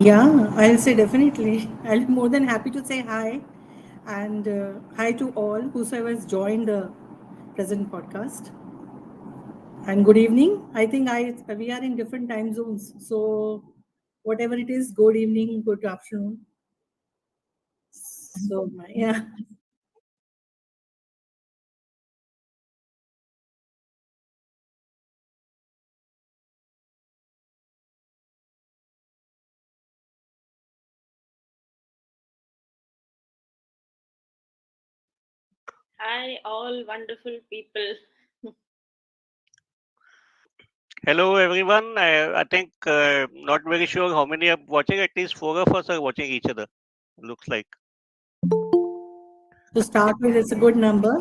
Yeah, I'll say definitely. I'll be more than happy to say hi. And hi to all whosoever has joined the present podcast. And good evening. I think we are in different time zones. So whatever it is, good evening, good afternoon. So yeah. Hi, all wonderful people. Hello everyone. I think not very sure how many are watching. At least four of us are watching each other. Looks like. To start with, it's a good number.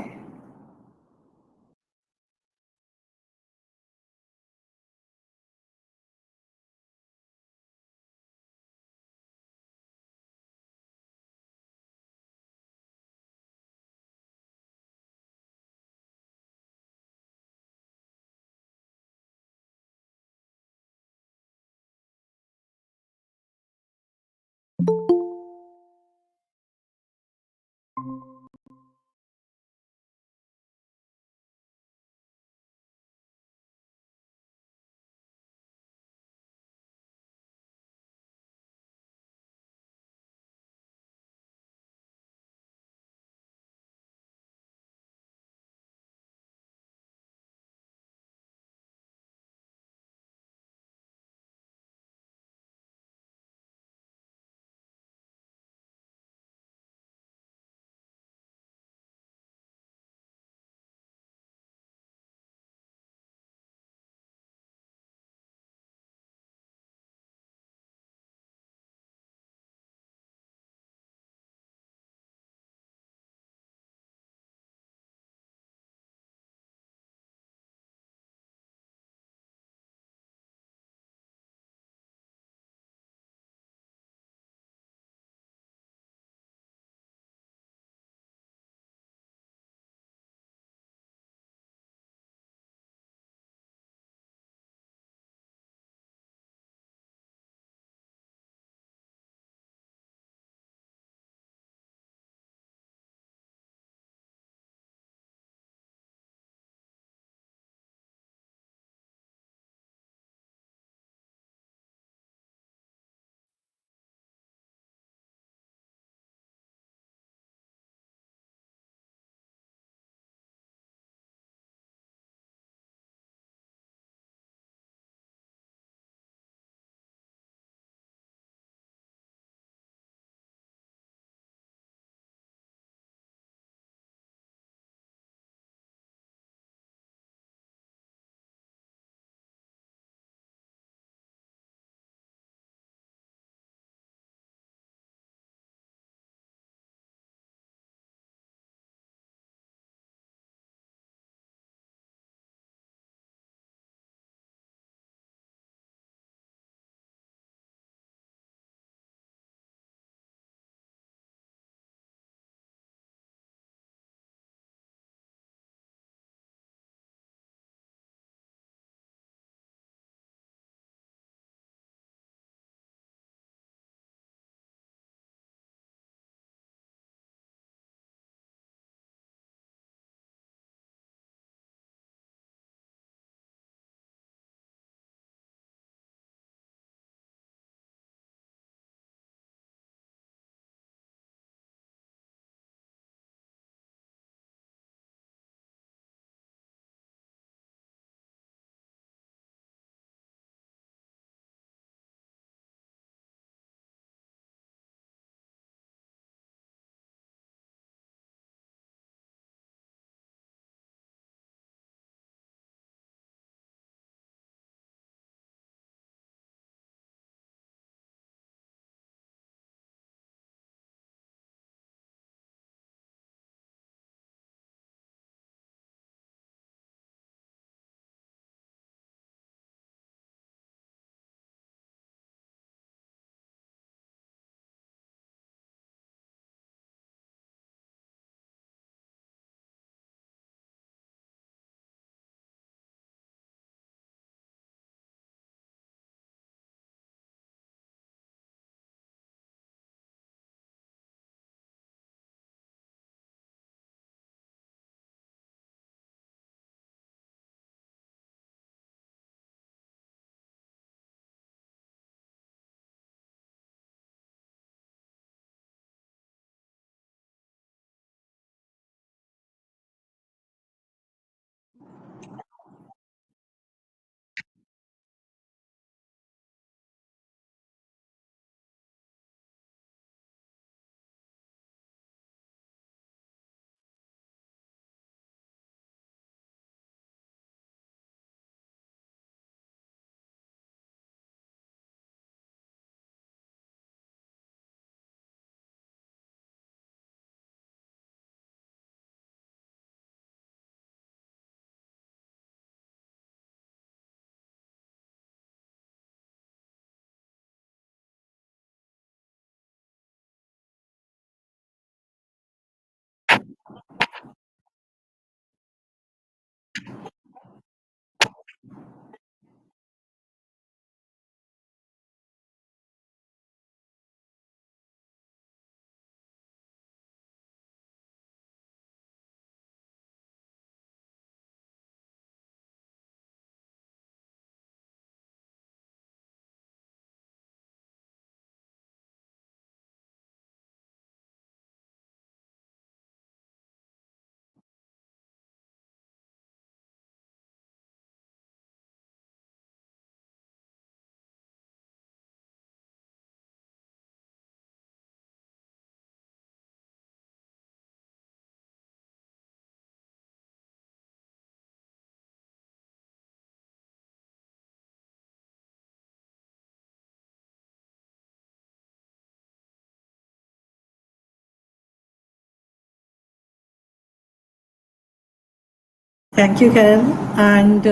Thank you, Karen. And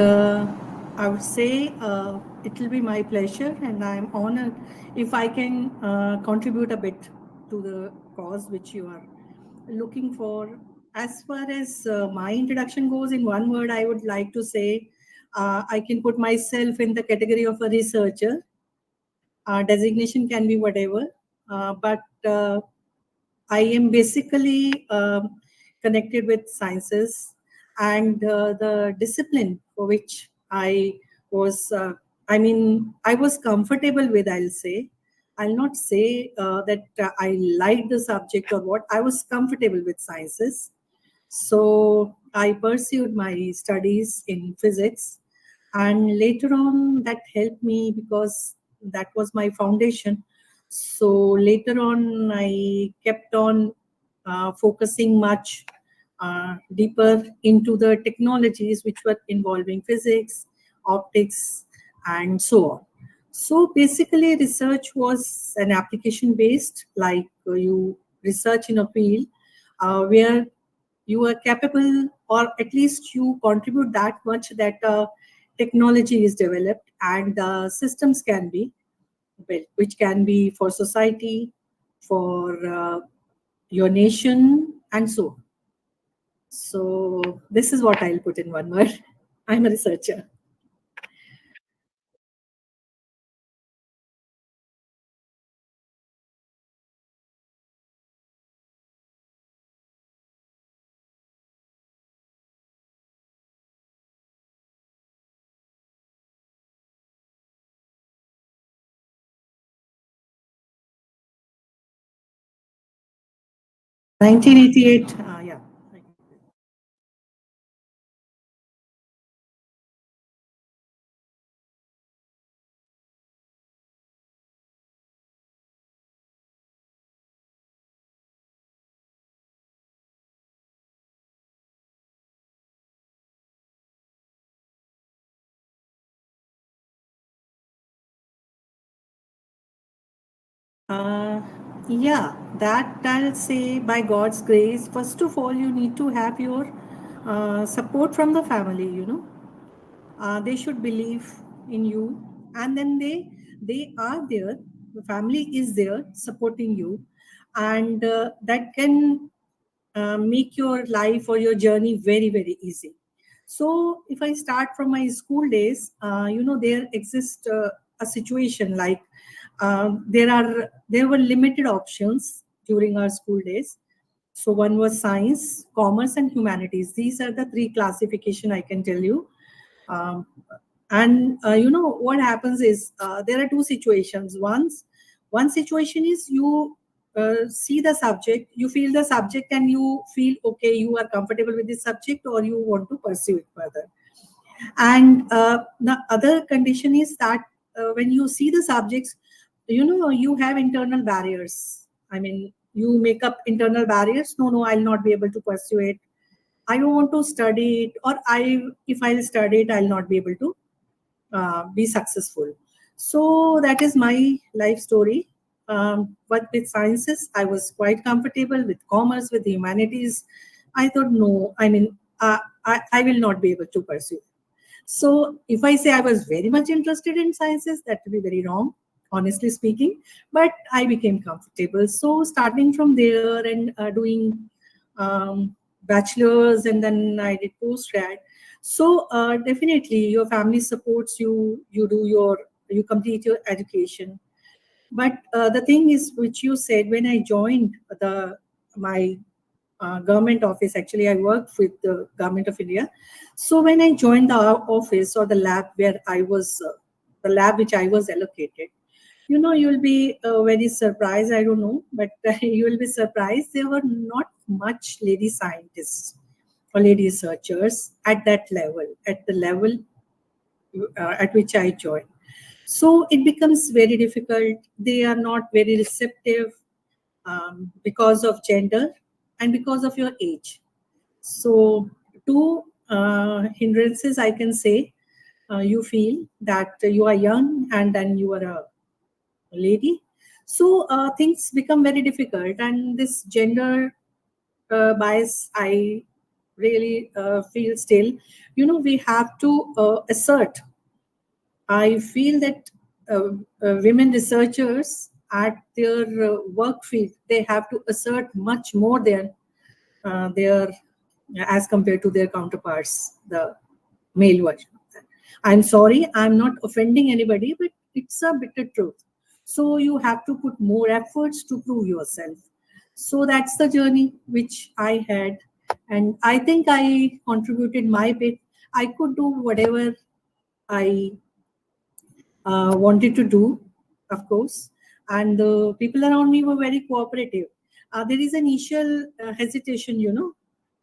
I would say it will be my pleasure, and I'm honored if I can contribute a bit to the cause which you are looking for. As far as my introduction goes, in one word, I would like to say I can put myself in the category of a researcher. Designation can be whatever, but I am basically connected with sciences and the discipline for which I was, I was comfortable with, I'll say. I'll not say that I liked the subject or what. I was comfortable with sciences. So I pursued my studies in physics, and later on that helped me because that was my foundation. So later on I kept on focusing much deeper into the technologies which were involving physics, optics, and so on. So basically, research was an application based, like you research in a field where you are capable, or at least you contribute that much that technology is developed and systems can be built, which can be for society, for your nation, and so on. So this is what I'll put in one word. I'm a researcher. 1988. Yeah. Uh, yeah, that I'll say by God's grace. First of all, you need to have your support from the family. They should believe in you, and then they are there. The family is there supporting you, and that can make your life or your journey very very easy. So if I start from my school days, there exists a situation like there were limited options during our school days. So one was science, commerce, and humanities. These are the three classification I can tell you. um, and what happens is there are two situations. One situation is you see the subject, you feel the subject, and you feel okay, you are comfortable with this subject, or you want to pursue it further. And the other condition is that when you see the subjects, you have internal barriers. I mean, you make up internal barriers. No, no, I'll not be able to pursue it. I don't want to study it, or if I'll study it, I'll not be able to be successful. So that is my life story. But with sciences, I was quite comfortable. With commerce, with the humanities, I thought, no, I will not be able to pursue. So if I say I was very much interested in sciences, that would be very wrong, honestly speaking. But I became comfortable. So starting from there and doing bachelor's, and then I did post grad. So definitely your family supports you. You complete your education. But the thing is, which you said, when I joined the my government office. Actually, I worked with the government of India. So when I joined the office or the lab where I was, the lab which I was allocated, you'll be very surprised. I don't know, but you will be surprised. There were not much lady scientists or lady researchers at that level, at the level at which I joined. So it becomes very difficult. They are not very receptive because of gender and because of your age. So, two hindrances I can say. You feel that you are young and then you are a lady. So, things become very difficult, and this gender bias I really feel still, we have to assert. I feel that women researchers at their work field, they have to assert much more than their as compared to their counterparts, the male version. I'm sorry, I'm not offending anybody, but it's a bitter truth. So you have to put more efforts to prove yourself. So that's the journey which I had, and I think I contributed my bit. I could do whatever I wanted to do, of course, and the people around me were very cooperative. There is initial hesitation,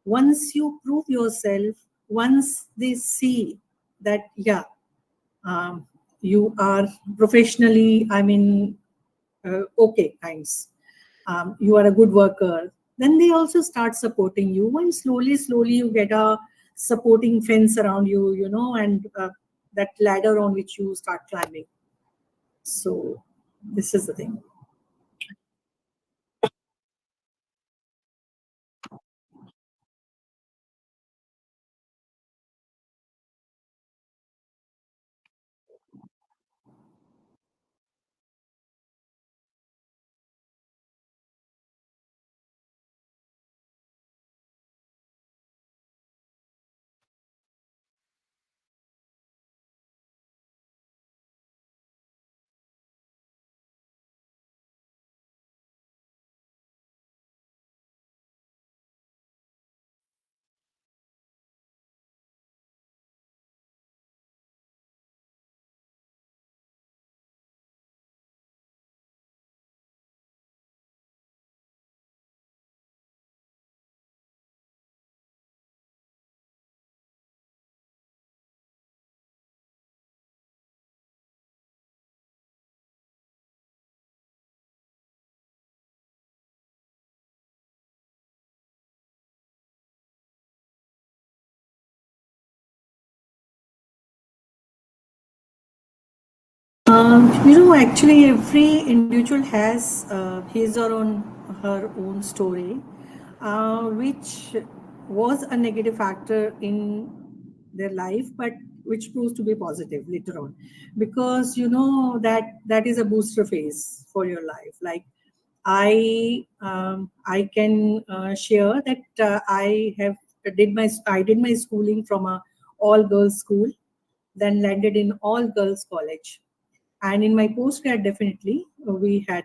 Once you prove yourself, once they see that, yeah, um, you are professionally, okay, kinds. You are a good worker. Then they also start supporting you, and slowly, you get a supporting fence around you, and that ladder on which you start climbing. So this is the thing. Actually, every individual has his or her own story, which was a negative factor in their life, but which proves to be positive later on, because that is a booster phase for your life. Like I can share that I did my schooling from a all girls school, then landed in all girls college. And in my postgrad, definitely, we had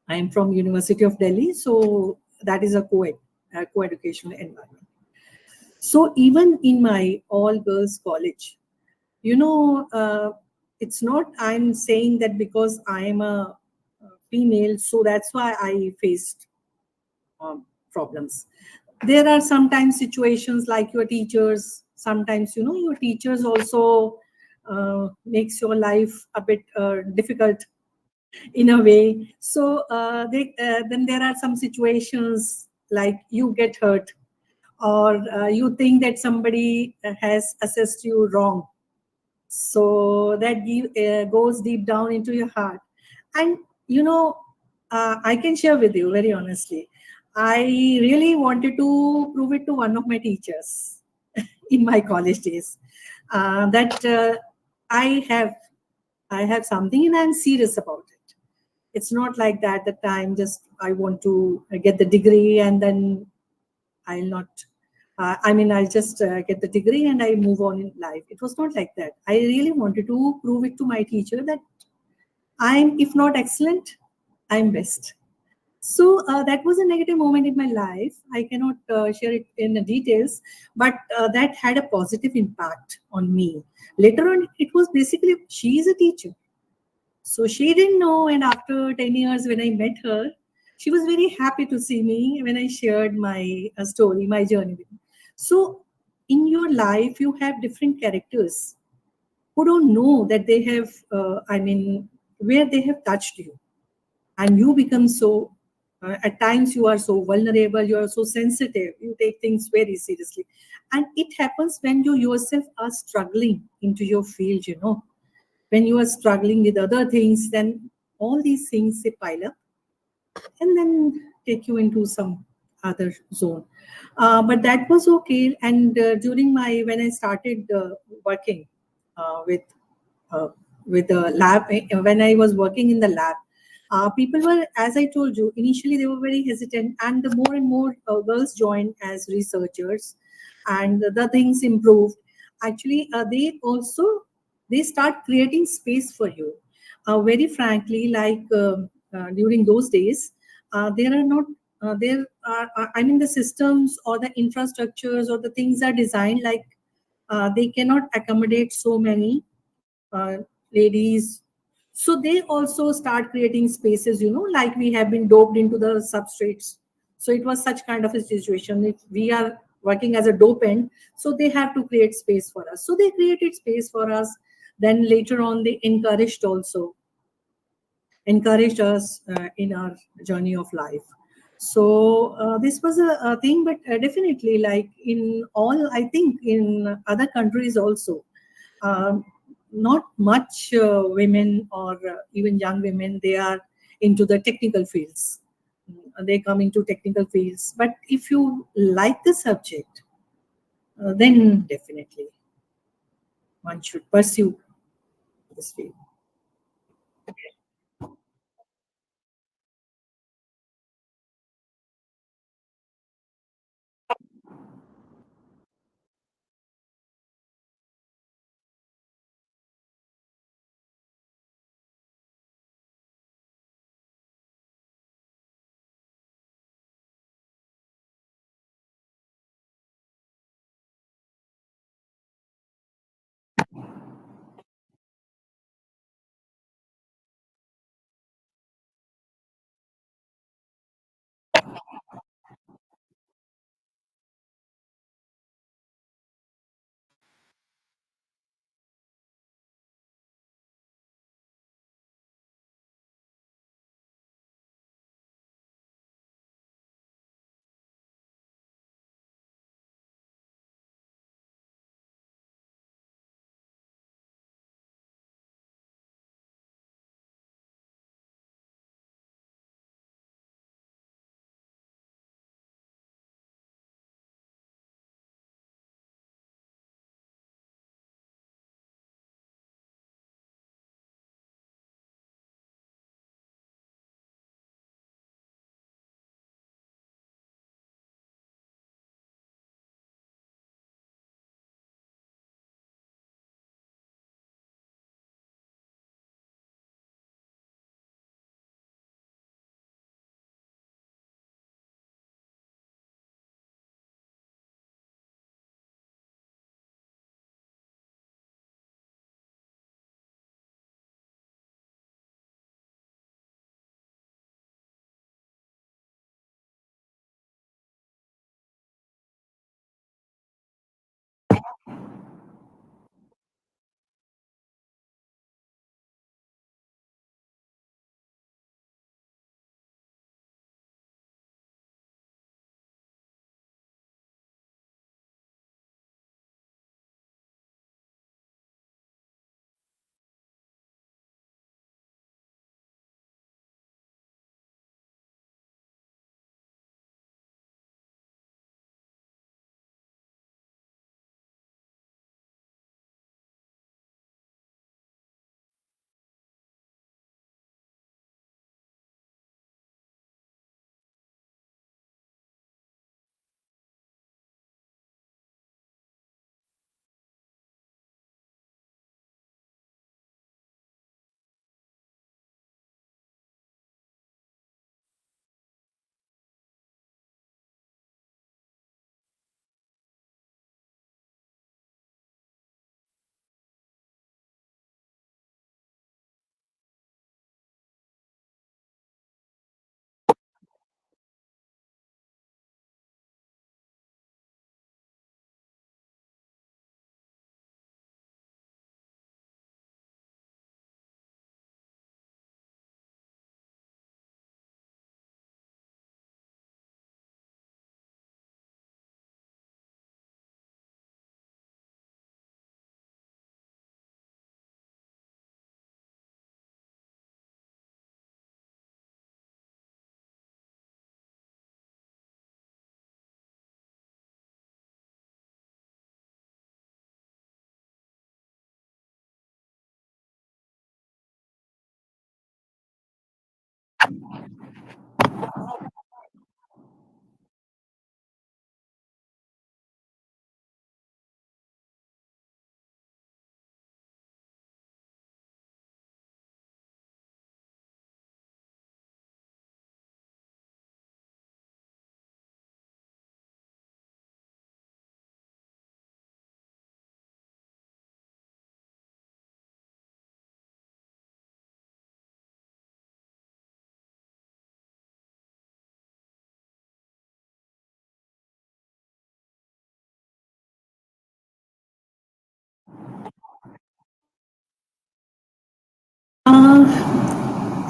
I am from University of Delhi, so that is a co-educational environment. So even in my all-girls college, you know, uh, it's not I'm saying that because I am a female, so that's why I faced problems. There are sometimes situations like your teachers. Sometimes your teachers also makes your life a bit difficult in a way. So then there are some situations like you get hurt, or you think that somebody has assessed you wrong. So that goes deep down into your heart. And I can share with you very honestly. I really wanted to prove it to one of my teachers in my college days, that I have I have something and I'm serious about it. It's not like that I'm just I want to get the degree and then I'll not I'll just get the degree and I move on in life. It was not like that. I really wanted to prove it to my teacher that I'm, if not excellent, I'm best. So that was a negative moment in my life. I cannot share it in the details, but that had a positive impact on me. Later on, it was basically she is a teacher. So she didn't know, and after 10 years, when I met her, she was very happy to see me when I shared my story, my journey with her. So, in your life, you have different characters who don't know that they have, where they have touched you. And you become so, at times, you are so vulnerable, you are so sensitive, you take things very seriously. And it happens when you yourself are struggling into your field. When you are struggling with other things, then all these things they pile up and then take you into some other zone. But that was okay. And during my when I started working uh, with uh, with the lab, when I was working in the lab, people were, as I told you, initially they were very hesitant, and the more and more girls joined as researchers, and the things improved. Actually, they also they start creating space for you. Very frankly, like during those days, there are not there are I mean the systems or the infrastructures or the things are designed like they cannot accommodate so many ladies. So they also start creating spaces, like we have been doped into the substrates. So it was such kind of a situation. If we are working as a dopant, so they have to create space for us. So they created space for us. Then later on, they encouraged us in our journey of life. So this was a thing, but definitely, like in all, I think in other countries also, um, not much women or even young women, they are into the technical fields. They come into technical fields. But if you like the subject, then definitely one should pursue this field.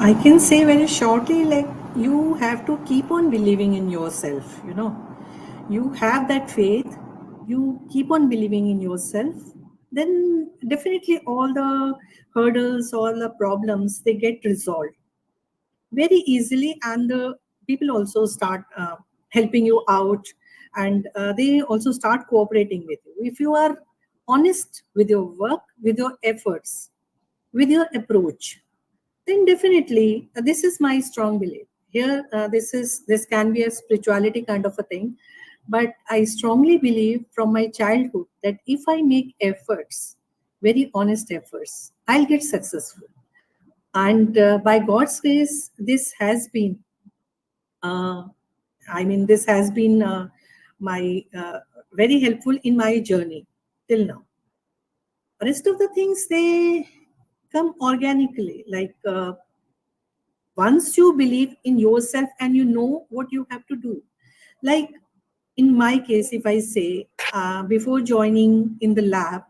I can say very shortly, like you have to keep on believing in yourself, you have that faith, you keep on believing in yourself, then definitely all the hurdles, all the problems, they get resolved very easily, and the people also start helping you out, and they also start cooperating with you if you are honest with your work, with your efforts, with your approach. Then definitely this is my strong belief here. This can be a spirituality kind of a thing, but I strongly believe from my childhood that if I make efforts, very honest efforts, I'll get successful. And by God's grace, this has been uh, this has been my very helpful in my journey till now. Rest of the things, they come organically, like once you believe in yourself and you know what you have to do. Like in my case, if I say, before joining in the lab,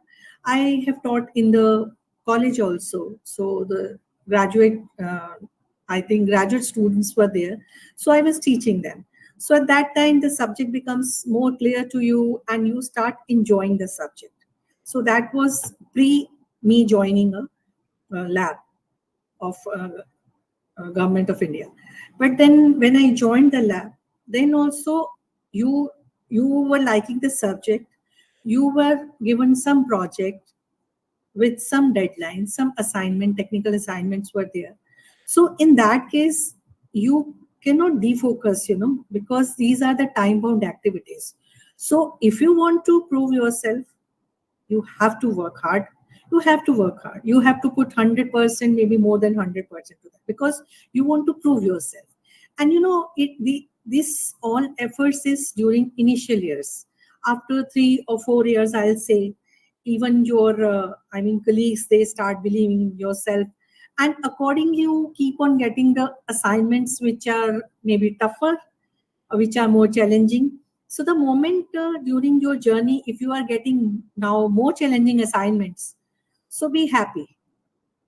I have taught in the college also. So the graduate, I think graduate students were there. So I was teaching them. So at that time, the subject becomes more clear to you and you start enjoying the subject. So that was pre me joining a lab of government of India. But then when I joined the lab, then also you you were liking the subject, you were given some project with some deadlines, some assignment, technical assignments were there. So in that case, you cannot defocus, because these are the time bound activities. So if you want to prove yourself, you have to work hard. You have to work hard. You have to put 100%, maybe more than 100% to that, because you want to prove yourself. And this all efforts is during initial years. After 3 or 4 years, I'll say, even your colleagues, they start believing in yourself, and accordingly you keep on getting the assignments which are maybe tougher, which are more challenging. So the moment during your journey, if you are getting now more challenging assignments, so be happy,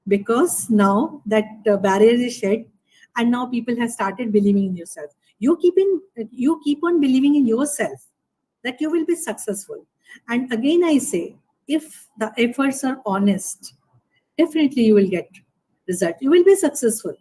because now that barrier is shed, and now people have started believing in yourself. You keep on believing in yourself that you will be successful. And again, I say, if the efforts are honest, definitely you will get result. You will be successful.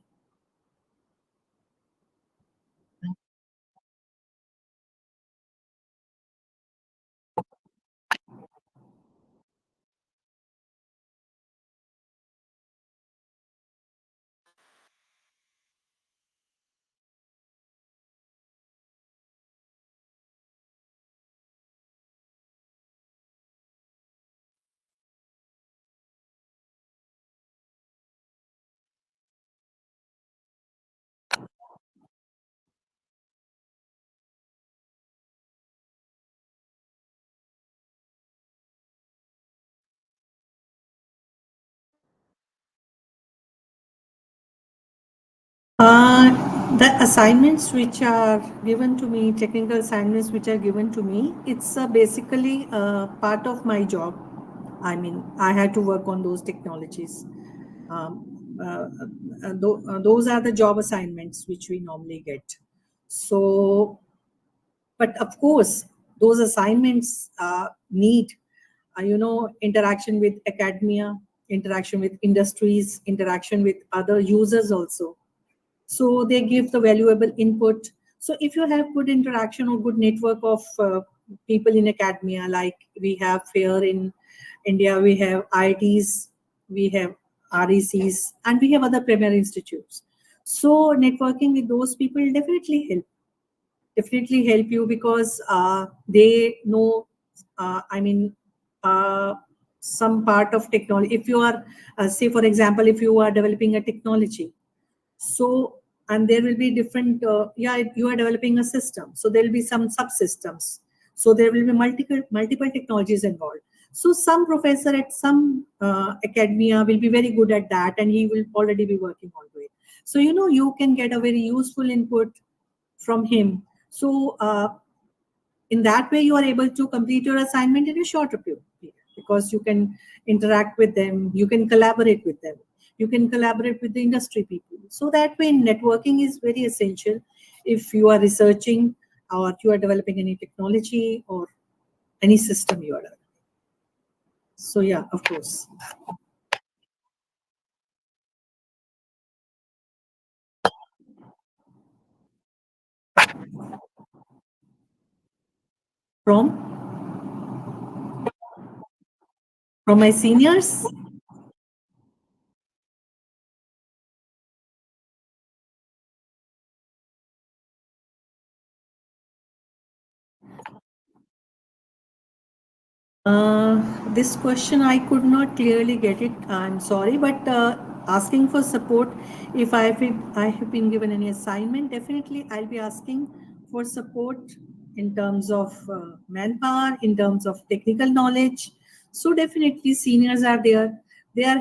The assignments which are given to me, technical assignments which are given to me, it's basically part of my job. I had to work on those technologies. Those are the job assignments which we normally get. So, but of course, those assignments need, interaction with academia, interaction with industries, interaction with other users also. So they give the valuable input. So if you have good interaction or good network of people in academia, like we have here in India, we have IITs, we have RECs, and we have other premier institutes. So networking with those people definitely help you, because they know, I mean, uh, some part of technology. If you are, say for example, if you are developing a technology, so, and there will be different, you are developing a system. So there will be some subsystems. So there will be multiple technologies involved. So some professor at some academia will be very good at that, and he will already be working on it. So, you can get a very useful input from him. So in that way, you are able to complete your assignment in a shorter period, because you can interact with them, you can collaborate with them. You can collaborate with the industry people. So that way, networking is very essential if you are researching or you are developing any technology or any system you are developing. So yeah, of course. From my seniors. This question I could not clearly get it. I'm sorry, but asking for support. If I have been given any assignment, definitely I'll be asking for support in terms of manpower, in terms of technical knowledge. So definitely seniors are there. They are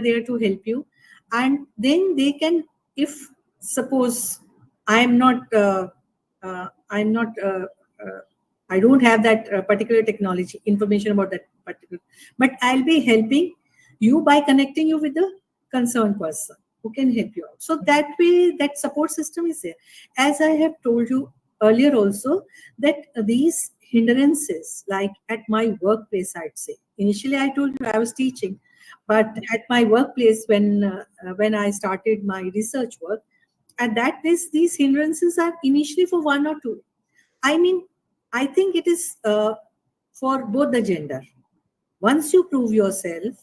there to help you, and then they can. If suppose I'm not I'm not I don't have that particular technology information about that particular, but I'll be helping you by connecting you with the concerned person who can help you out. So that way, that support system is there. As I have told you earlier also, that these hindrances, like at my workplace, I'd say. Initially, I told you I was teaching, but at my workplace, when I started my research work, at that place, these hindrances are initially for one or two. I mean, I think it is for both the gender. Once you prove yourself,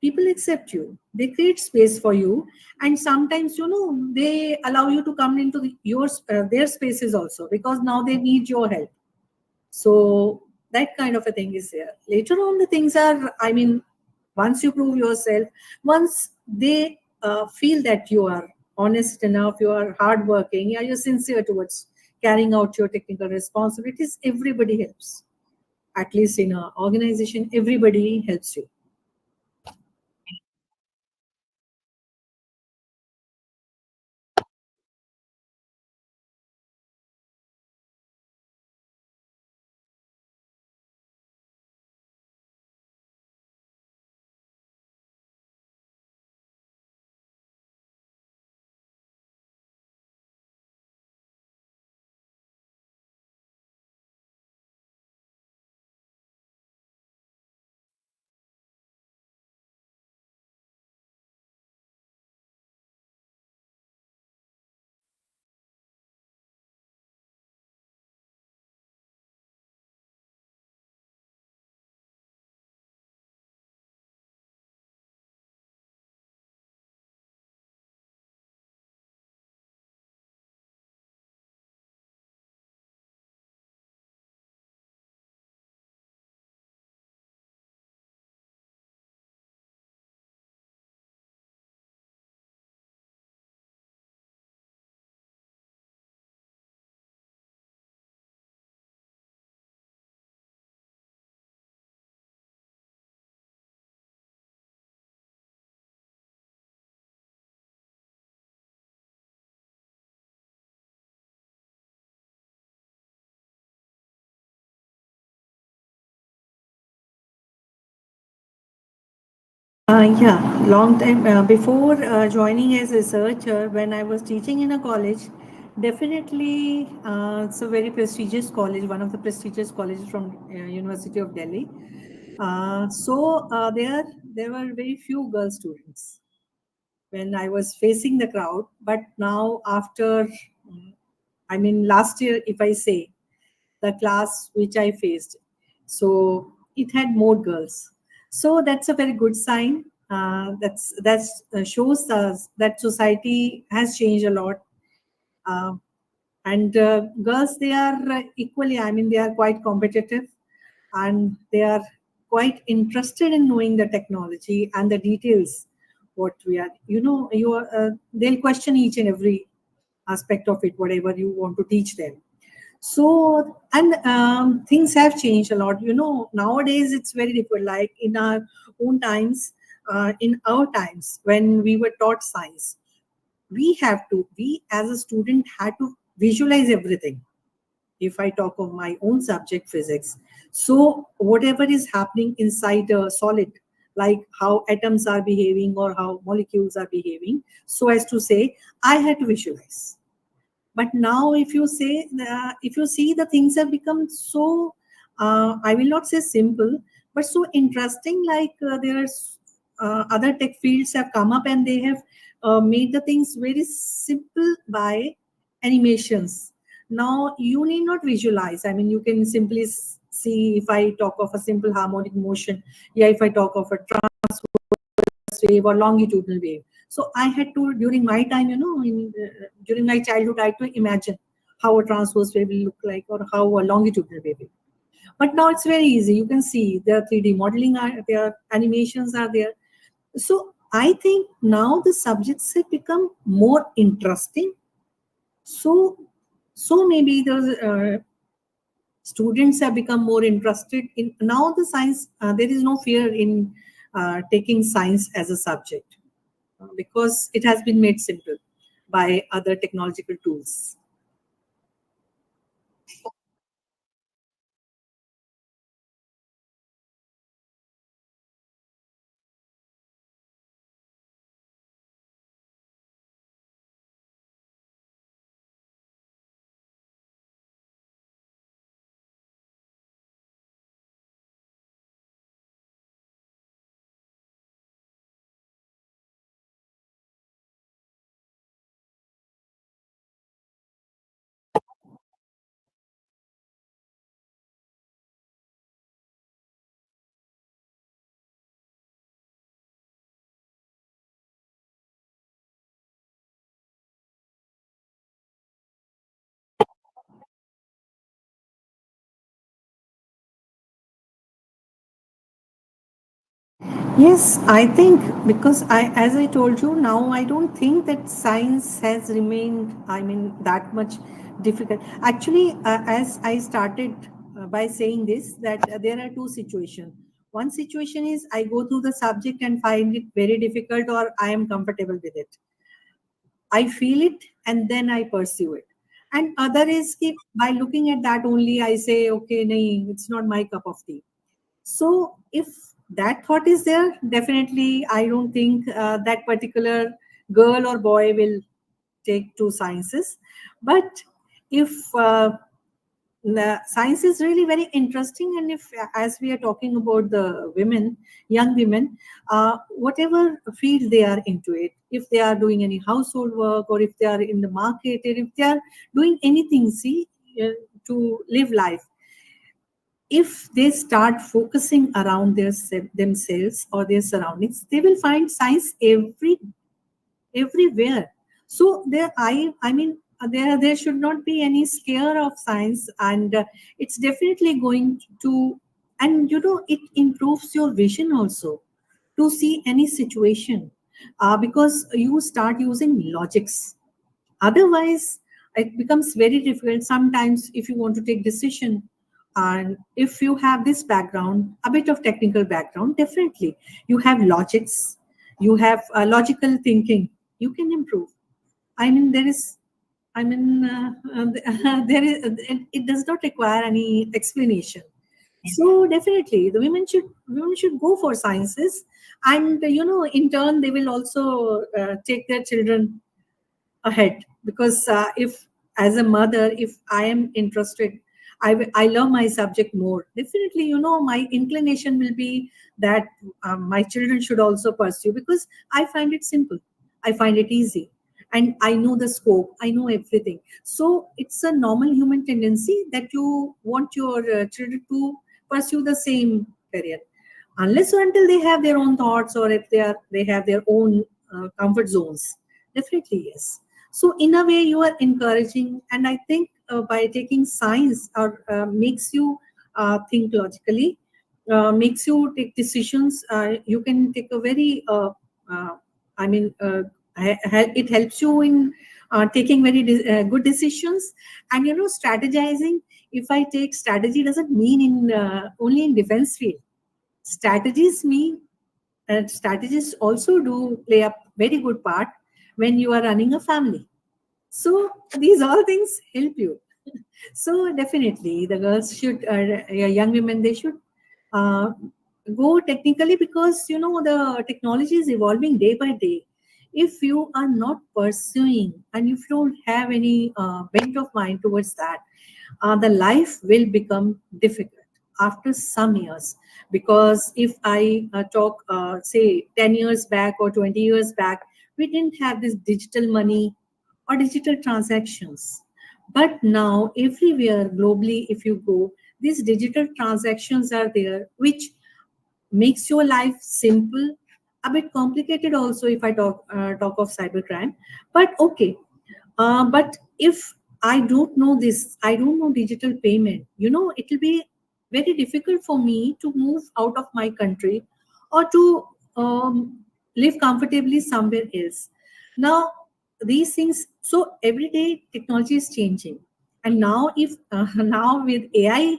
people accept you. They create space for you, and sometimes they allow you to come into their spaces also because now they need your help. So that kind of a thing is there. Later on, the things are. I mean, once you prove yourself, once they feel that you are honest enough, you are hardworking, you're sincere towards carrying out your technical responsibilities, everybody helps. At least in an organization, everybody helps you. Yeah, long time before joining as a researcher, when I was teaching in a college, definitely it's a very prestigious college, one of the prestigious colleges from University of Delhi. There were very few girl students when I was facing the crowd, but now after, I mean, last year, if I say the class which I faced. So it had more girls. So that's a very good sign. That's shows us that society has changed a lot. Uh, and girls, they are equally. I mean, they are quite competitive, and they are quite interested in knowing the technology and the details. What we are, they'll question each and every aspect of it, whatever you want to teach them. So, and things have changed a lot. Nowadays it's very different. Like in our own times, in our times when we were taught science, we as a student had to visualize everything. If I talk of my own subject, physics, so whatever is happening inside a solid, like how atoms are behaving or how molecules are behaving, so as to say I had to visualize. But now if you see, the things have become so I will not say simple, but so interesting. Like there's other tech fields have come up and they have made the things very simple by animations. Now you need not visualize. I mean, you can simply see, if I talk of a simple harmonic motion, yeah, if I talk of a wave or longitudinal wave. So I had to, during my time, during my childhood, I had to imagine how a transverse wave will look like or how a longitudinal wave will. But now it's very easy. You can see the 3D modeling are there, animations are there. So I think now the subjects have become more interesting. So maybe the students have become more interested in now the science. There is no fear in taking science as a subject because it has been made simple by other technological tools. Yes, I think because as I told you, now I don't think that science has remained, I mean, that much difficult. Actually, as I started by saying this, that there are two situations. One situation is I go through the subject and find it very difficult, or I am comfortable with it. I feel it and then I pursue it. And other is if by looking at that only, I say, okay, nahi, it's not my cup of tea. So if that thought is there, definitely I don't think that particular girl or boy will take to sciences. But if science is really very interesting, and if as we are talking about the women, young women, whatever field they are into it, if they are doing any household work or if they are in the market, or if they are doing anything, see, to live life, if they start focusing around themselves or their surroundings, they will find science everywhere. So there, I mean, there should not be any scare of science, and it's definitely going to, and it improves your vision also to see any situation, because you start using logics. Otherwise, it becomes very difficult sometimes if you want to take decision. And if you have this background, a bit of technical background, definitely you have logics, you have logical thinking, you can improve. I mean, there is, I mean, there is, it does not require any explanation. So definitely, the women should go for sciences, and in turn, they will also take their children ahead, because if as a mother, if I am interested, I love my subject more, definitely my inclination will be that my children should also pursue, because I find it simple, I find it easy, and I know the scope, I know everything. So it's a normal human tendency that you want your children to pursue the same career, unless or until they have their own thoughts, or if they have their own comfort zones. Definitely yes. So in a way you are encouraging, and I think by taking science or makes you think logically, makes you take decisions. You can take a very uh, I mean it helps you in taking very good decisions, and strategizing. If I take strategy, doesn't mean in only in defense field. Strategies mean, strategists also do play a very good part when you are running a family. So these all things help you. So definitely the girls should, young women, they should uh, go technically because the technology is evolving day by day. If you are not pursuing and if you don't have any bent of mind towards that, the life will become difficult after some years. Because if I talk, say, 10 years back or 20 years back, we didn't have this digital money or digital transactions. But now, everywhere globally, if you go, these digital transactions are there, which makes your life simple, a bit complicated also if I talk of cybercrime. But okay, but if I don't know this, I don't know digital payment, it will be very difficult for me to move out of my country or to live comfortably somewhere else. Now, these things, so every day technology is changing. And now, if now with AI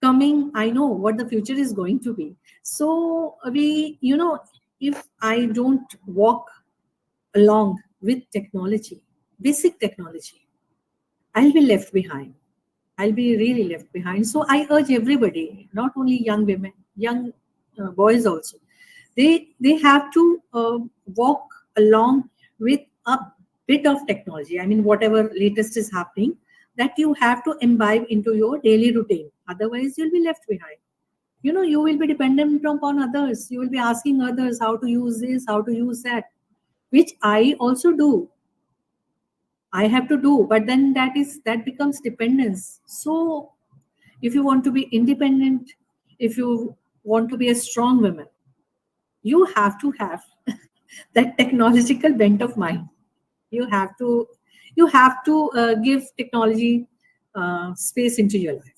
coming, I know what the future is going to be. So, if I don't walk along with technology, basic technology, I'll be left behind. I'll be really left behind. So I urge everybody, not only young women, young boys also, they have to walk along with a bit of technology. I mean, whatever latest is happening, that you have to imbibe into your daily routine. Otherwise, you'll be left behind. You will be dependent upon others. You will be asking others how to use this, how to use that, which I also do. I have to do, but then that becomes dependence. So if you want to be independent, if you want to be a strong woman, you have to have that technological bent of mind. You have to give technology space into your life.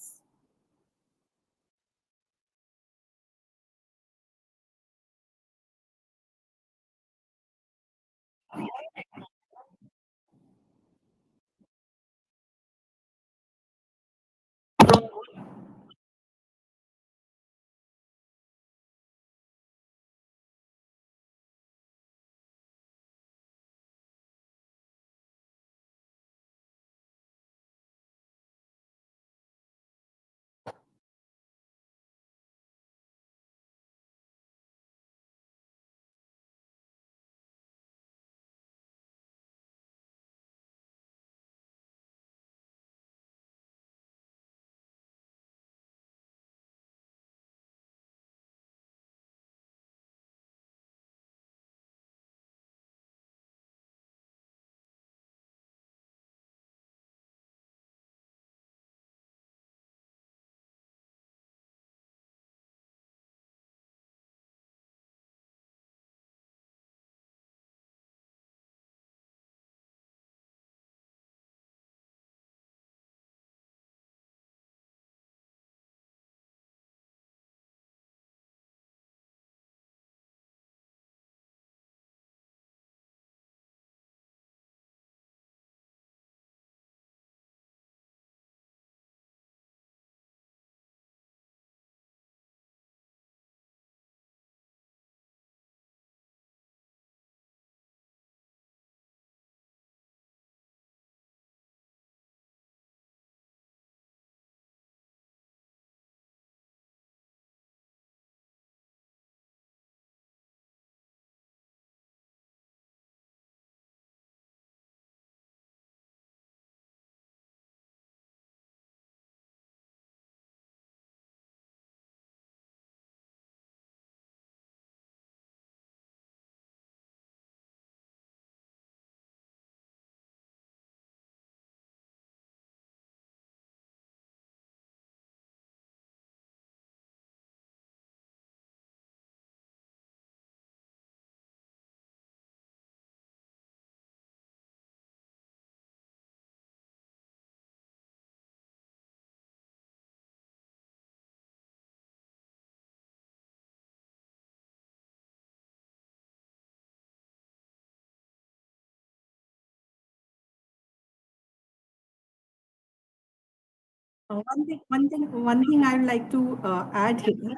One thing I would like to add here,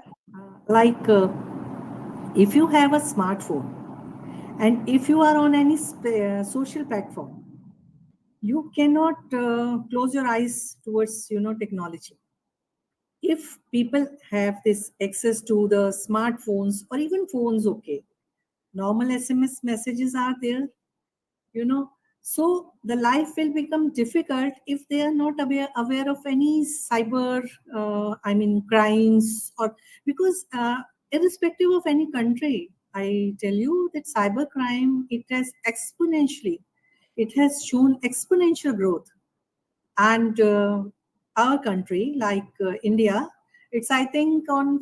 like if you have a smartphone and if you are on any social platform, you cannot close your eyes towards technology. if people have this access to the smartphones or even phones, okay, normal SMS messages are there, you know, so the life will become difficult if they are not aware of any cyber crimes, or because irrespective of any country, I tell you that cyber crime, it has shown exponential growth. And our country, like India, it's uh, I think on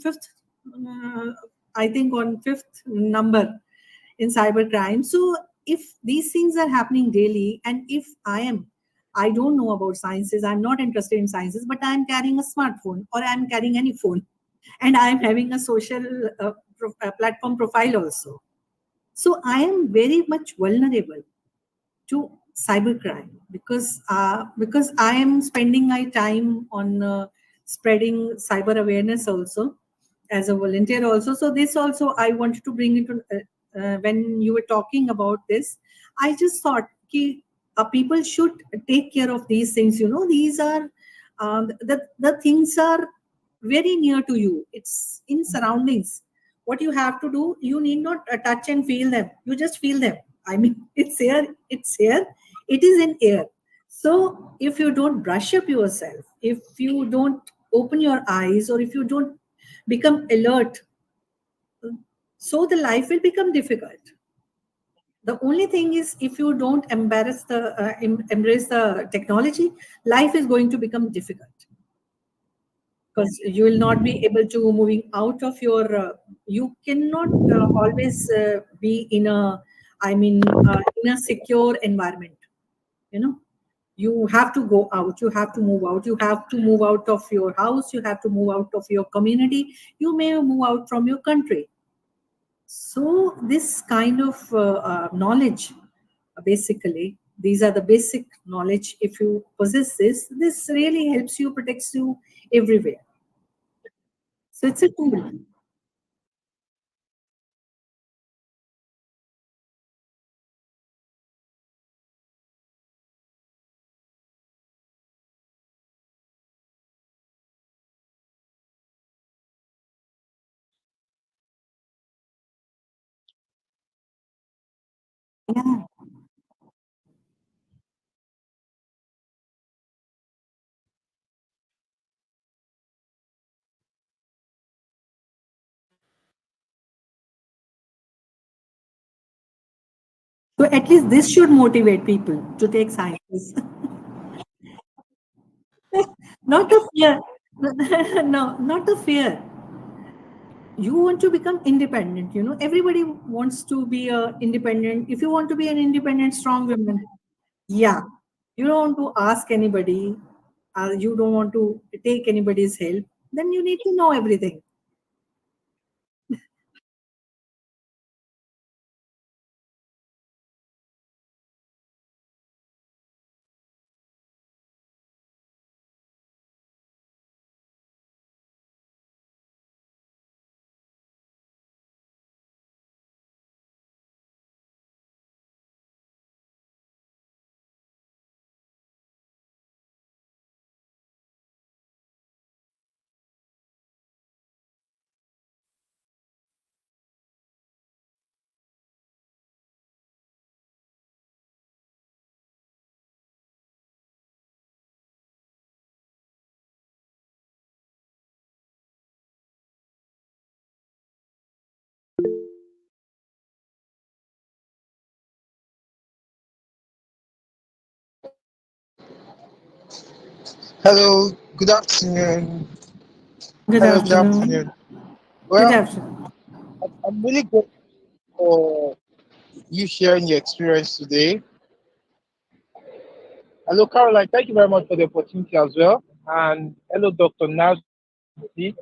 fifth number in cybercrime. So if these things are happening daily, and if I don't know about sciences, I'm not interested in sciences, but I'm carrying a smartphone or I'm carrying any phone, and I'm having a social platform profile also. So I am very much vulnerable to cybercrime, because I am spending my time on spreading cyber awareness also, as a volunteer also. So this also I wanted to bring into when you were talking about this, I just thought ki, people should take care of these things. You know, these are the things are very near to you. It's in surroundings. What you have to do, you need not touch and feel them. You just feel them. I mean, it's here. It's here. It is in air. So if you don't brush up yourself, if you don't open your eyes, or if you don't become alert, so the life will become difficult. The only thing is, if you don't embrace the technology, life is going to become difficult, because you will not be able to moving out of your you cannot always be in a in a secure environment, you know. You have to go out, you have to move out, you have to move out of your house, you have to move out of your community, you may move out from your country. So this kind of knowledge, basically, these are the basic knowledge. If you possess this really helps you, protects you everywhere. So it's a tool. Yeah. So at least this should motivate people to take sciences. Not to fear. No, not to fear. You want to become independent. You know, everybody wants to be a independent. If you want to be an independent, strong woman, yeah, you don't want to ask anybody, you don't want to take anybody's help, then you need to know everything. Hello, good afternoon. Good Hello, good afternoon. afternoon. Good Well, afternoon. I'm really grateful for you sharing your experience today. Hello, Caroline. Thank you very much for the opportunity as well. And hello, Dr. Nazi.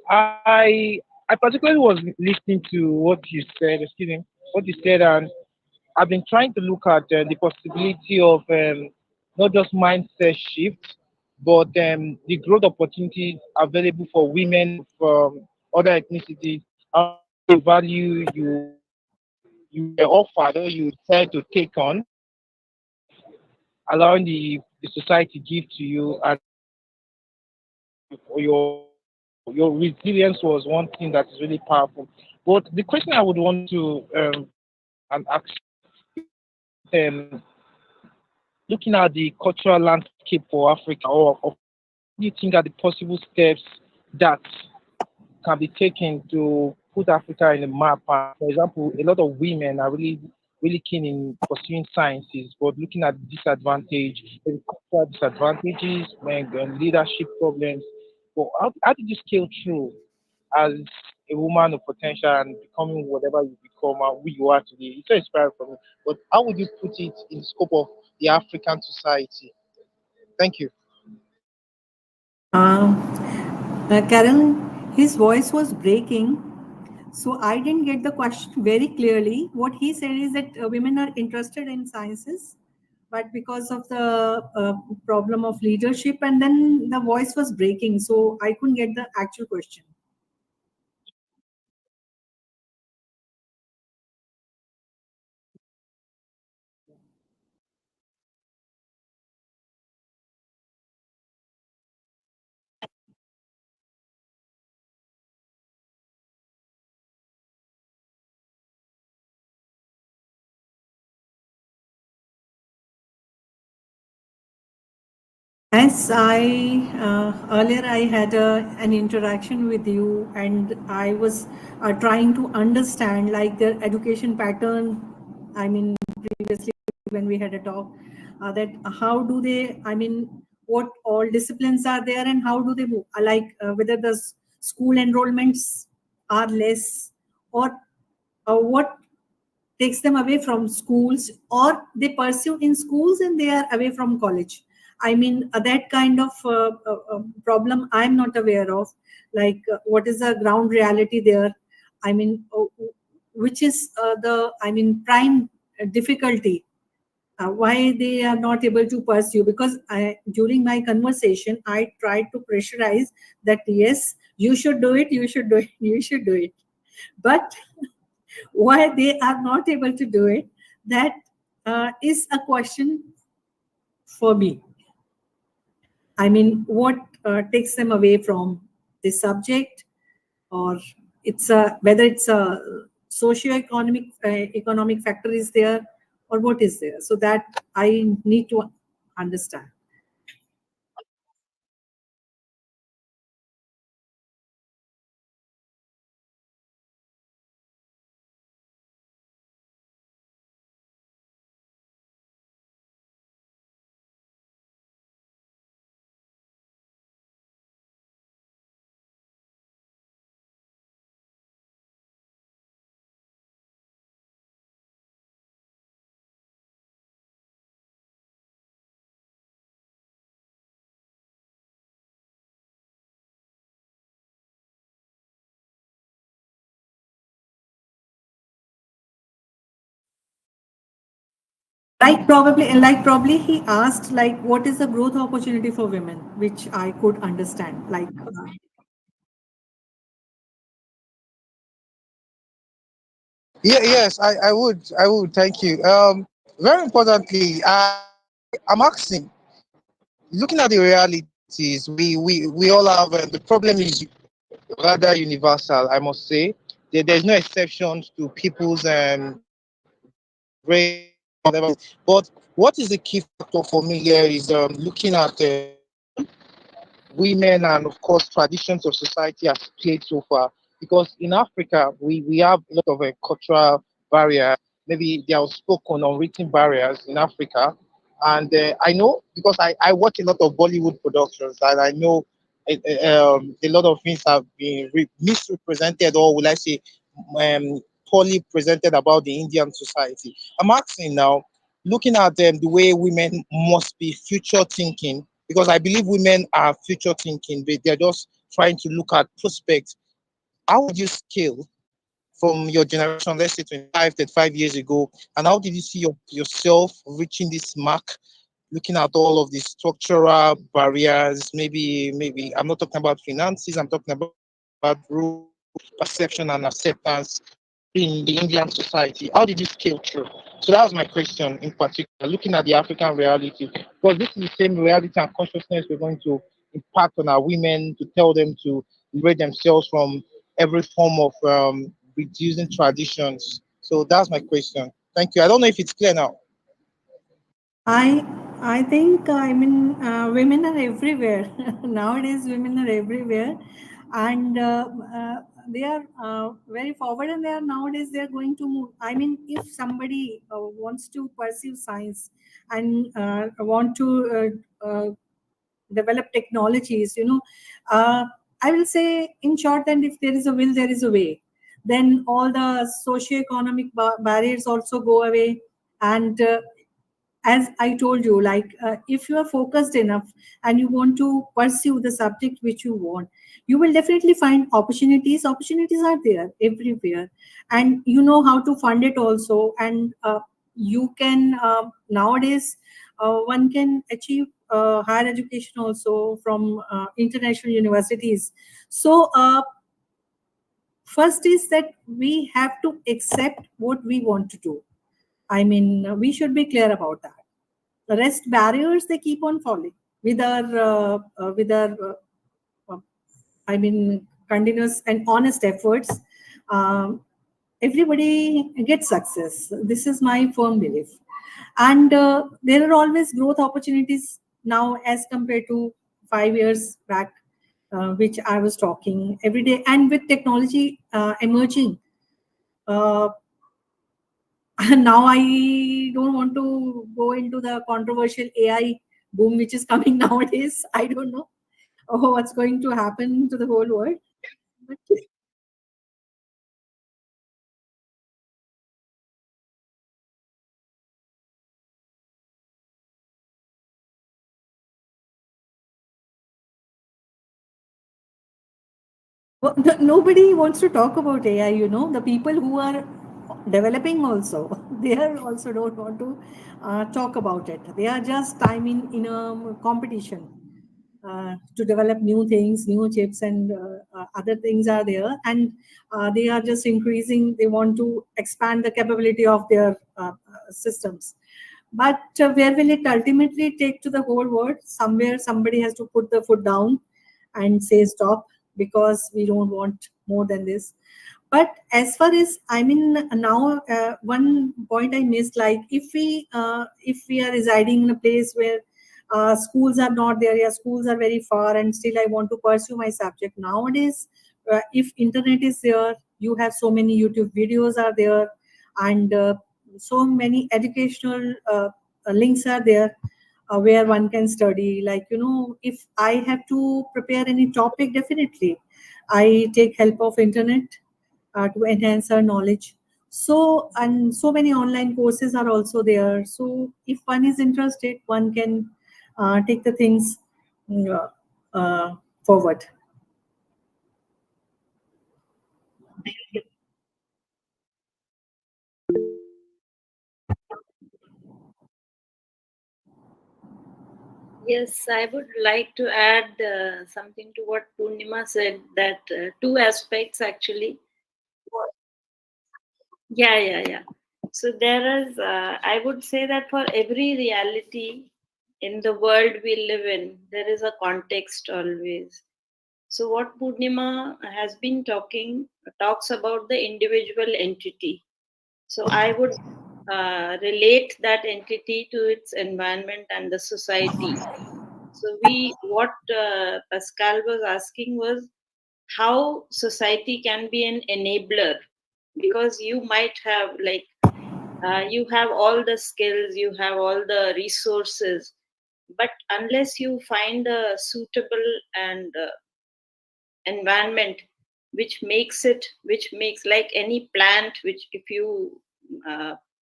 I particularly was listening to what you said. Excuse me, what you said, and I've been trying to look at the possibility of not just mindset shift, but the growth opportunities available for women from other ethnicities. How the value you were offered or you tend to take on, allowing the society give to you and for your Your resilience was one thing that is really powerful. But the question I would want to and ask looking at the cultural landscape for Africa, or do you think are the possible steps that can be taken to put Africa in the map? For example, a lot of women are really keen in pursuing sciences, but looking at the disadvantage, the cultural disadvantages, and leadership problems. But how did you scale through as a woman of potential and becoming whatever you become and who you are today? It's so inspiring for me. But how would you put it in the scope of the African society? Thank you. Uh, Carol, his voice was breaking, so I didn't get the question very clearly. What he said is that women are interested in sciences, but because of the problem of leadership, and then the voice was breaking, so I couldn't get the actual question. As I earlier, I had an interaction with you, and I was trying to understand like their education pattern. I mean, previously when we had a talk, that how do they? I mean, what all disciplines are there, and how do they move? Like whether the school enrollments are less, or what takes them away from schools, or they pursue in schools and they are away from college. I mean, that kind of problem I'm not aware of. Like what is the ground reality there? I mean, which is the, I mean, prime difficulty, why they are not able to pursue. Because during my conversation I tried to pressurize that yes, you should do it, you should do it, you should do it. But why they are not able to do it, that is a question for me. I mean, what takes them away from this subject, or it's a, whether it's a socio-economic economic factor is there, or what is there, so that I need to understand. Like probably he asked like what is the growth opportunity for women, which I could understand, like Yeah, yes, I would. I would. Thank you. Very importantly, I'm asking, looking at the realities, we all have the problem is rather universal, I must say. There's no exceptions to people's race, whatever. But what is the key factor for me here is looking at women and of course traditions of society has played so far. Because in Africa we have a lot of cultural barriers, maybe they are spoken unwritten barriers in Africa. And I know because I watch a lot of Bollywood productions and I know a lot of things have been misrepresented, or will I say poorly presented about the Indian society. I'm asking now, looking at the way women must be future thinking, because I believe women are future thinking, but they're just trying to look at prospects. How would you scale from your generation, let's say 25, 35 years ago, and how did you see yourself reaching this mark, looking at all of the structural barriers? Maybe I'm not talking about finances, I'm talking about rule, perception, and acceptance in the Indian society. How did you scale through? So that was my question in particular, looking at the African reality, because this is the same reality and consciousness we're going to impact on our women to tell them to liberate themselves from every form of reducing traditions. So that's my question. Thank you. I don't know if it's clear now. I I think women are everywhere nowadays. Women are everywhere, and they are very forward. And they are nowadays they are going to move. I mean, if somebody wants to pursue science and want to develop technologies, I will say in short that if there is a will, there is a way. Then all the socio-economic barriers also go away, and as I told you, like if you are focused enough and you want to pursue the subject which you want, you will definitely find opportunities. Opportunities are there everywhere, and you know how to fund it also. And you can nowadays one can achieve higher education also from international universities. So first is that we have to accept what we want to do. I mean, we should be clear about that. The rest barriers they keep on falling with our uh, I mean continuous and honest efforts. um, Everybody gets success. This is my firm belief. And there are always growth opportunities now as compared to 5 years back, which I was talking every day. And with technology emerging, uh, now I don't want to go into the controversial AI boom which is coming nowadays. I don't know what's going to happen to the whole world. But nobody wants to talk about AI. The people who are developing also, they are also don't want to talk about it. They are just, I mean, in a competition to develop new things, new chips, and other things are there. And they are just increasing. They want to expand the capability of their systems. But where will it ultimately take to the whole world? Somewhere, somebody has to put the foot down and say stop, because we don't want more than this. But as far as, I mean, now one point I missed, like if we are residing in a place where schools are not there, yeah, schools are very far, and still I want to pursue my subject nowadays. If internet is there, you have so many YouTube videos are there, and so many educational links are there where one can study. Like, if I have to prepare any topic, definitely I take help of internet to enhance our knowledge. So, and so many online courses are also there. So if one is interested, one can take the things mm, forward. Yes, I would like to add something to what Purnima said, that two aspects actually. Yeah. So there is, I would say that for every reality in the world we live in, there is a context always. So what Purnima has been talks about the individual entity. So I would relate that entity to its environment and the society. So what Pascal was asking was how society can be an enabler, because you might have you have all the skills, you have all the resources, but unless you find a suitable and environment which makes like any plant, which if you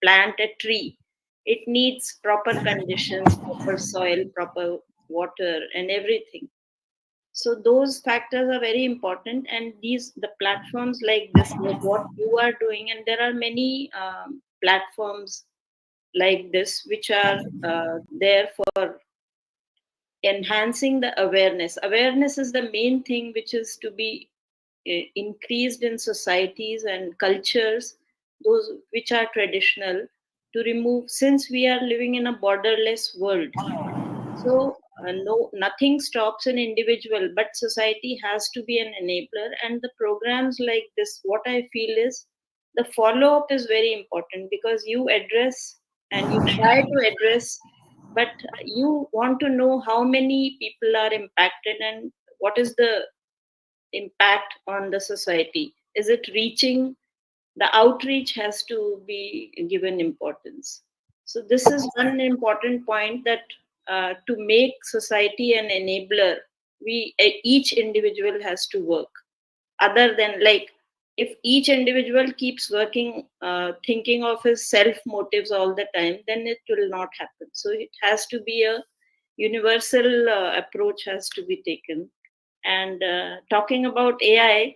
plant a tree, it needs proper conditions, proper soil, proper water and everything. So those factors are very important, and these the platforms like this, like what you are doing, and there are many platforms like this which are there for enhancing the awareness is the main thing which is to be increased in societies and cultures, those which are traditional, to remove, since we are living in a borderless world. So no, nothing stops an individual, but society has to be an enabler. And the programs like this, what I feel is the follow up is very important, because you address and you try to address, but you want to know how many people are impacted and what is the impact on the society. Is it reaching? The outreach has to be given importance. So this is one important point, that to make society an enabler, each individual has to work. Other than, like, if each individual keeps working, thinking of his self motives all the time, then it will not happen. So it has to be a universal approach has to be taken. And talking about AI,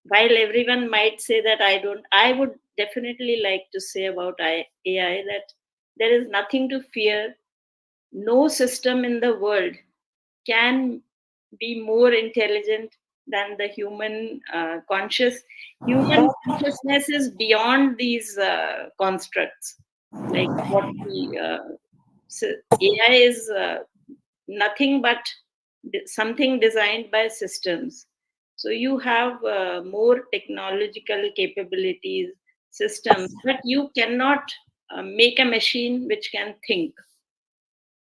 while everyone might say that I don't, I would definitely like to say about AI that there is nothing to fear. No system in the world can be more intelligent than the human consciousness is beyond these constructs, like what we so AI is nothing but something designed by systems. So you have more technological capabilities, systems, but you cannot make a machine which can think.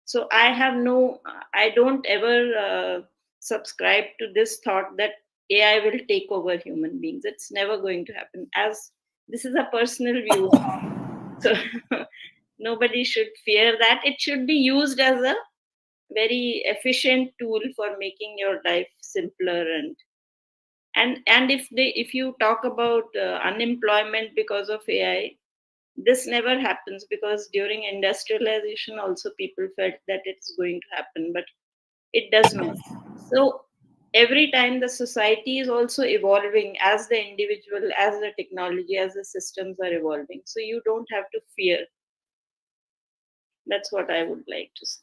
So I don't ever subscribe to this thought that AI will take over human beings. It's never going to happen, as this is a personal view. So nobody should fear that. It should be used as a very efficient tool for making your life simpler. And if you talk about unemployment because of AI, this never happens, because during industrialization also people felt that it's going to happen, but it does not. So every time the society is also evolving, as the individual, as the technology, as the systems are evolving, so you don't have to fear. That's what I would like to say.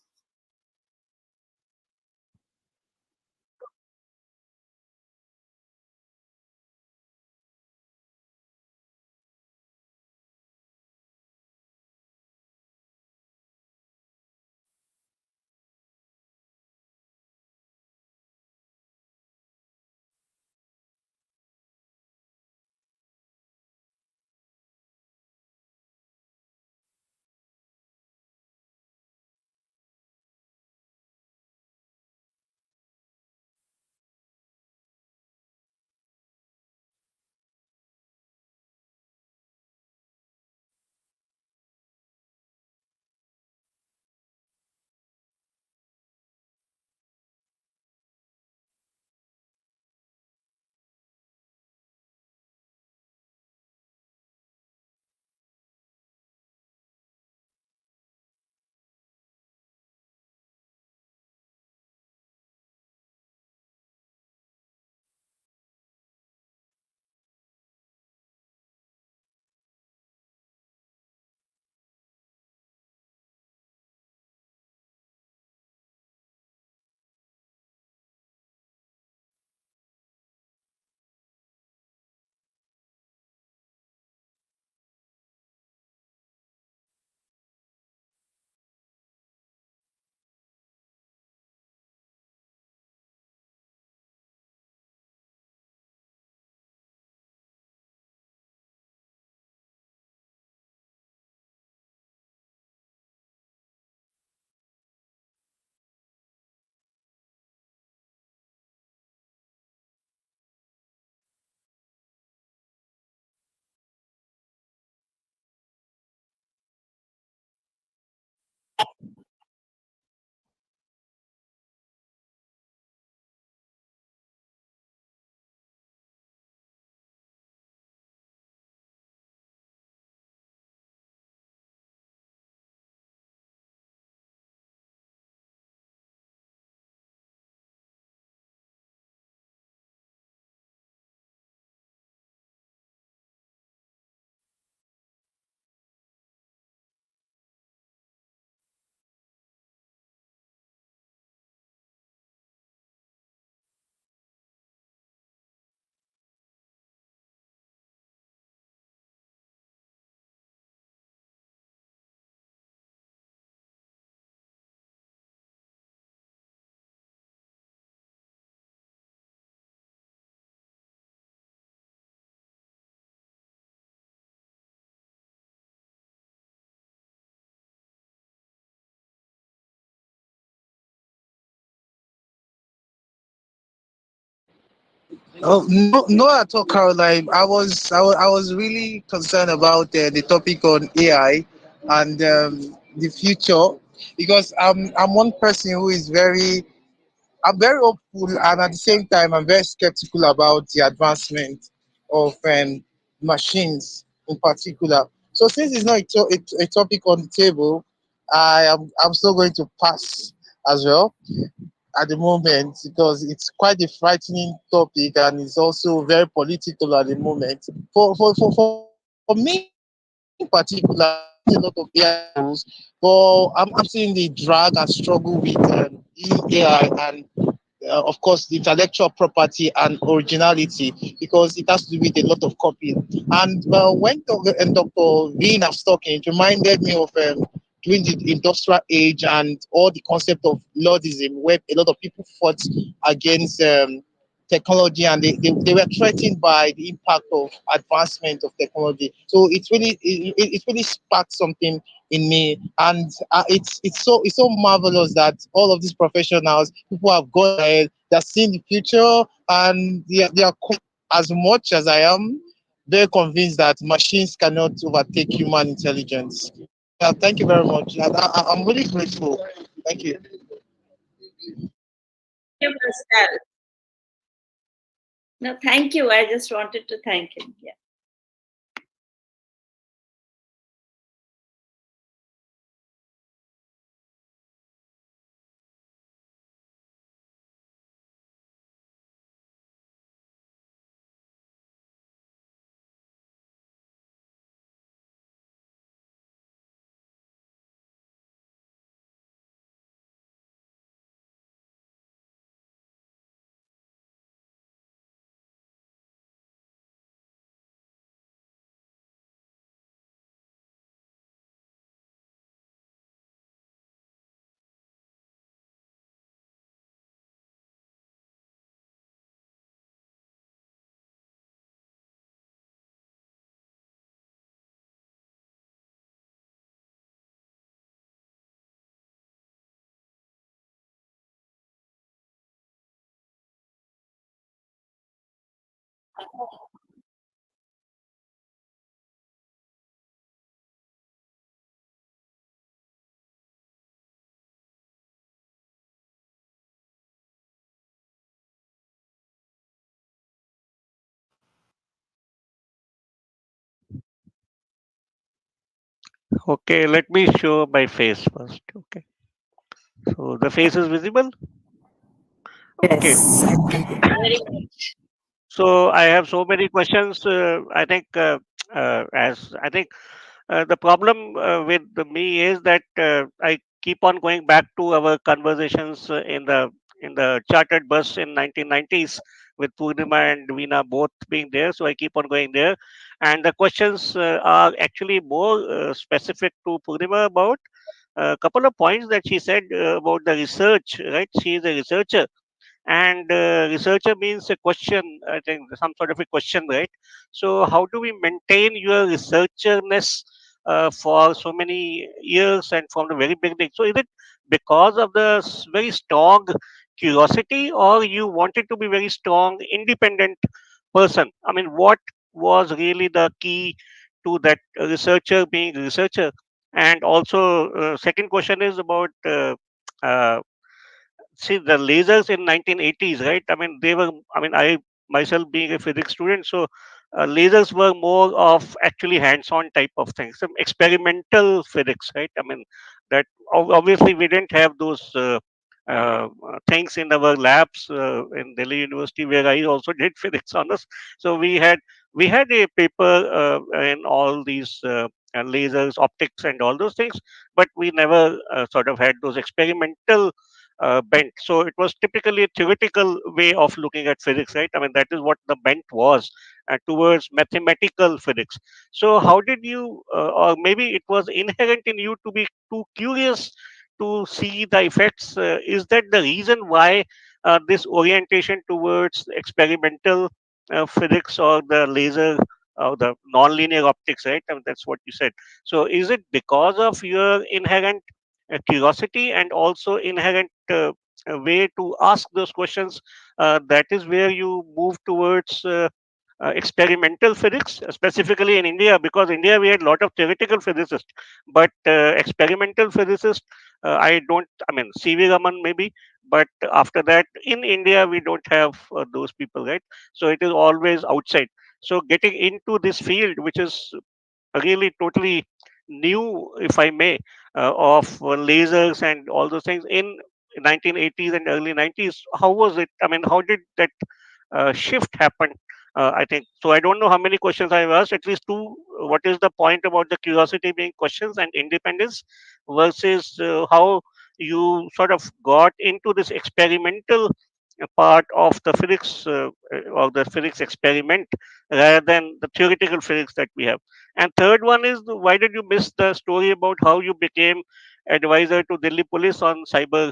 Oh no, no at all, Caroline. I was really concerned about the topic on AI and the future because I'm one person who is I'm very hopeful, and at the same time I'm very skeptical about the advancement of machines in particular. So since it's not a topic on the table, I'm still going to pass as well at the moment because it's quite a frightening topic and it's also very political at the moment. For me in particular, I use a lot of AI tools, but I'm seeing the drag and struggle with AI and of course, the intellectual property and originality, because it has to do with a lot of copying. And when Dr. Vina was talking, it reminded me of during the industrial age and all the concept of Lordism, where a lot of people fought against technology and they were threatened by the impact of advancement of technology. So it really sparked something in me, and it's so marvelous that all of these professionals, people have gone ahead, they're seeing the future, and as much as I am very convinced that machines cannot overtake human intelligence. Yeah, thank you very much. I'm really grateful. Thank you. You, Pascal. No, thank you. I just wanted to thank him. Yeah. Okay, let me show my face first. Okay, so the face is visible. Okay, Yes, I can. Very much. so I have so many questions. I think as I think the problem with me is that I keep on going back to our conversations in the chartered bus in 1990s with Purnima and Veena both being there. So I keep on going there, and the questions are actually more specific to Purnima about a couple of points that she said about the research. Right, she is a researcher, and researcher means a question, I think some sort of a question, right? So how do we maintain your researcherness for so many years and from the very beginning? So is it because of the very strong curiosity, or you wanted to be very strong independent person? I mean, what was really the key to that researcher being a researcher? And also second question is about see the lasers in 1980s, right? I mean, they were, I mean, I myself being a physics student, so lasers were more of actually hands-on type of things, some experimental physics, right? I mean, that obviously we didn't have those things in our labs in Delhi University, where I also did physics honors. So we had a paper in all these lasers, optics, and all those things, but we never sort of had those experimental bent. So it was typically a theoretical way of looking at physics, right? I mean, that is what the bent was towards mathematical physics. So how did you, or maybe it was inherent in you to be too curious to see the effects? Is that the reason why this orientation towards experimental physics or the laser? Or the non-linear optics, right? I mean, that's what you said. So, is it because of your inherent curiosity and also inherent way to ask those questions, that is where you move towards experimental physics, specifically in India, because India we had a lot of theoretical physicists, but experimental physicists, I don't. I mean, C.V. Raman maybe, but after that, in India we don't have those people, right? So it is always outside. So getting into this field, which is really totally new, if I may, of lasers and all those things in 1980s and early 90s. How was it? I mean, how did that shift happen? I think so. I don't know how many questions I've asked. At least two. What is the point about the curiosity being questions and independence versus how you sort of got into this experimental part of the physics of the physics experiment rather than the theoretical physics that we have. And third one is why did you miss the story about how you became advisor to Delhi police on cyber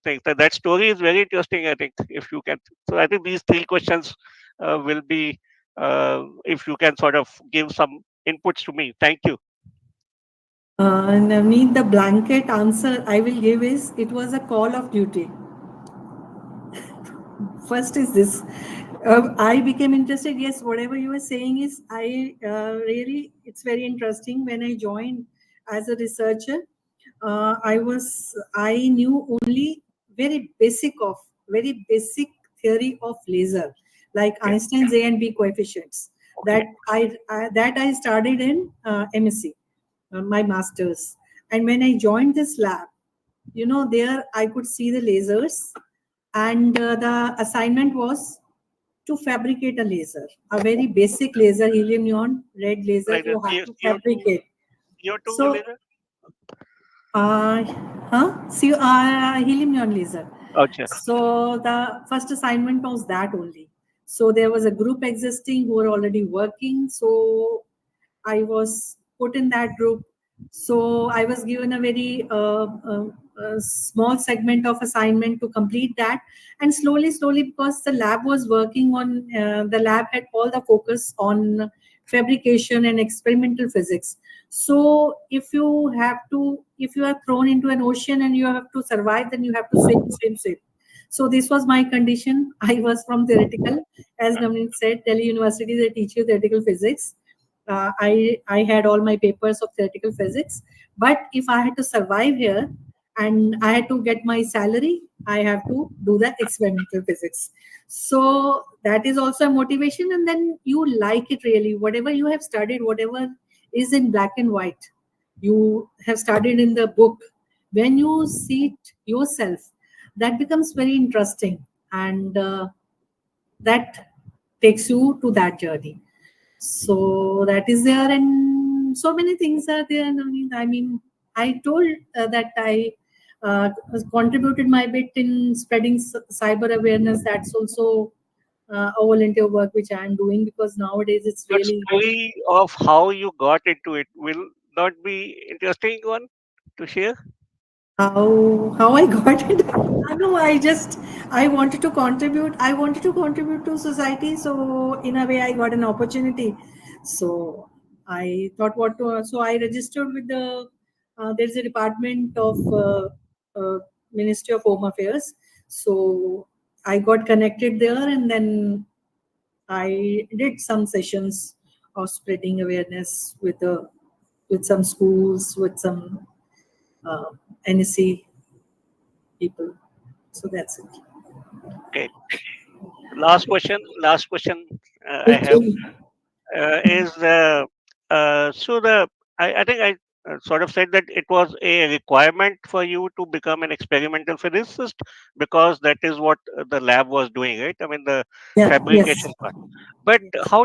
things? That story is very interesting. I think if you can. So I think these three questions will be if you can sort of give some inputs to me. Thank you. Navneet, the blanket answer I will give is it was a call of duty. First is this. I became interested. Yes, whatever you were saying is, I really, it's very interesting. When I joined as a researcher, I knew only very basic theory of laser, like Okay. Einstein's A and B coefficients. Okay. That I studied in MSc, my master's. And when I joined this lab, there I could see the lasers, and the assignment was to fabricate a laser, a very basic laser, helium neon red laser. Like the You have to CO2 fabricate. CO2 So, laser. uh, see, helium neon laser. Okay. So the first assignment was that only. So there was a group existing who were already working. So I was put in that group. So I was given a very small segment of assignment to complete that. And slowly, because the lab was working on, the lab had all the focus on fabrication and experimental physics. So if you are thrown into an ocean and you have to survive, then you have to swim. So this was my condition. I was from theoretical, as Navneet said, Delhi University, they teach you theoretical physics. I had all my papers of theoretical physics, but if I had to survive here and I had to get my salary, I have to do the experimental physics. So that is also a motivation, and then you like it really. Whatever you have studied, whatever is in black and white, you have studied in the book. When you see it yourself, that becomes very interesting, and that takes you to that journey. So that is there, and so many things are there. I told that I contributed my bit in spreading cyber awareness. That's also a volunteer work which I am doing, because nowadays it's That really story of how you got into it will not be interesting one to share. how I got it. I know. I wanted to contribute. I wanted to contribute to society. So in a way, I got an opportunity. So I thought what to. So I registered with the. There's a department of Ministry of Home Affairs. So I got connected there, and then I did some sessions of spreading awareness with some schools, with some uh, NSC people. So that's it. Okay. Last question. Last question I have Okay. is so the I think I sort of said that it was a requirement for you to become an experimental physicist because that is what the lab was doing, right? I mean the Yeah. Yes. fabrication part. But how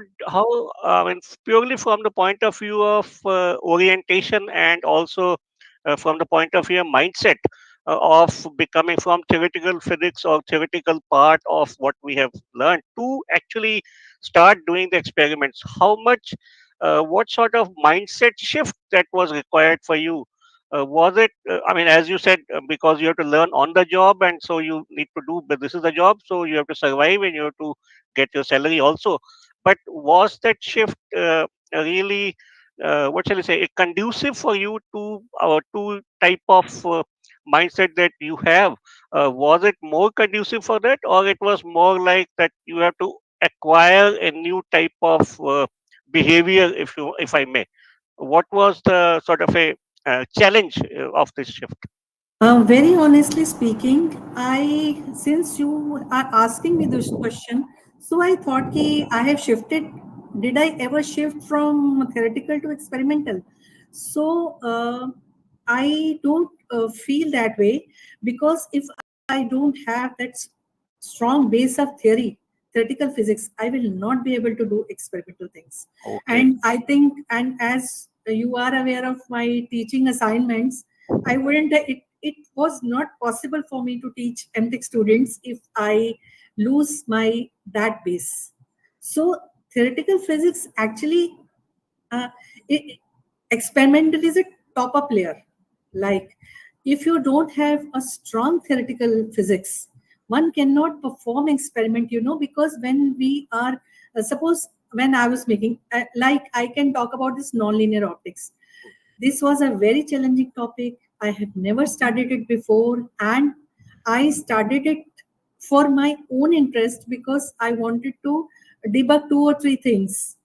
I mean purely from the point of view of orientation and also from the point of view of mindset of becoming from theoretical physics or theoretical part of what we have learned to actually start doing the experiments, how much what sort of mindset shift that was required for you? Was it I mean as you said because you have to learn on the job and so you need to do, but this is the job, so you have to survive and you have to get your salary also. But was that shift really what shall I say conducive for you to type of mindset that you have, was it more conducive for that, or it was more like that you have to acquire a new type of behavior, if I may? What was the sort of a challenge of this shift? Very honestly speaking, since you are asking me this question, so I thought ki I have shifted. Did I ever shift from theoretical to experimental? So I don't feel that way, because if I don't have that strong base of theoretical physics, I will not be able to do experimental things. Okay. And I think, and as you are aware of my teaching assignments, I wouldn't. It was not possible for me to teach MTech students if I lose my that base. So theoretical physics actually, uh, it, experimental is a top up layer. Like, if you don't have a strong theoretical physics, one cannot perform experiment. Because when we are, suppose when I was making, like I can talk about this nonlinear optics. This was a very challenging topic. I had never studied it before, and I studied it for my own interest because I wanted to debug two or three things.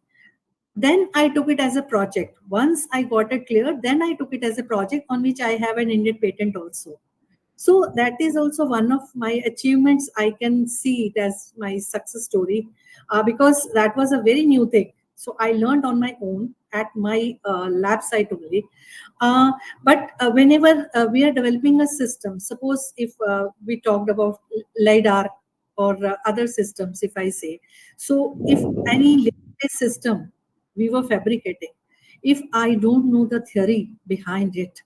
Then I took it as a project. Once I got it clear, then I took it as a project on which I have an Indian patent also. So that is also one of my achievements. I can see it as my success story, because that was a very new thing. So I learned on my own at my lab site only. Uh, but whenever we are developing a system, suppose if we talked about LiDAR or other systems, if I say, so if any laser system we were fabricating, if I don't know the theory behind it,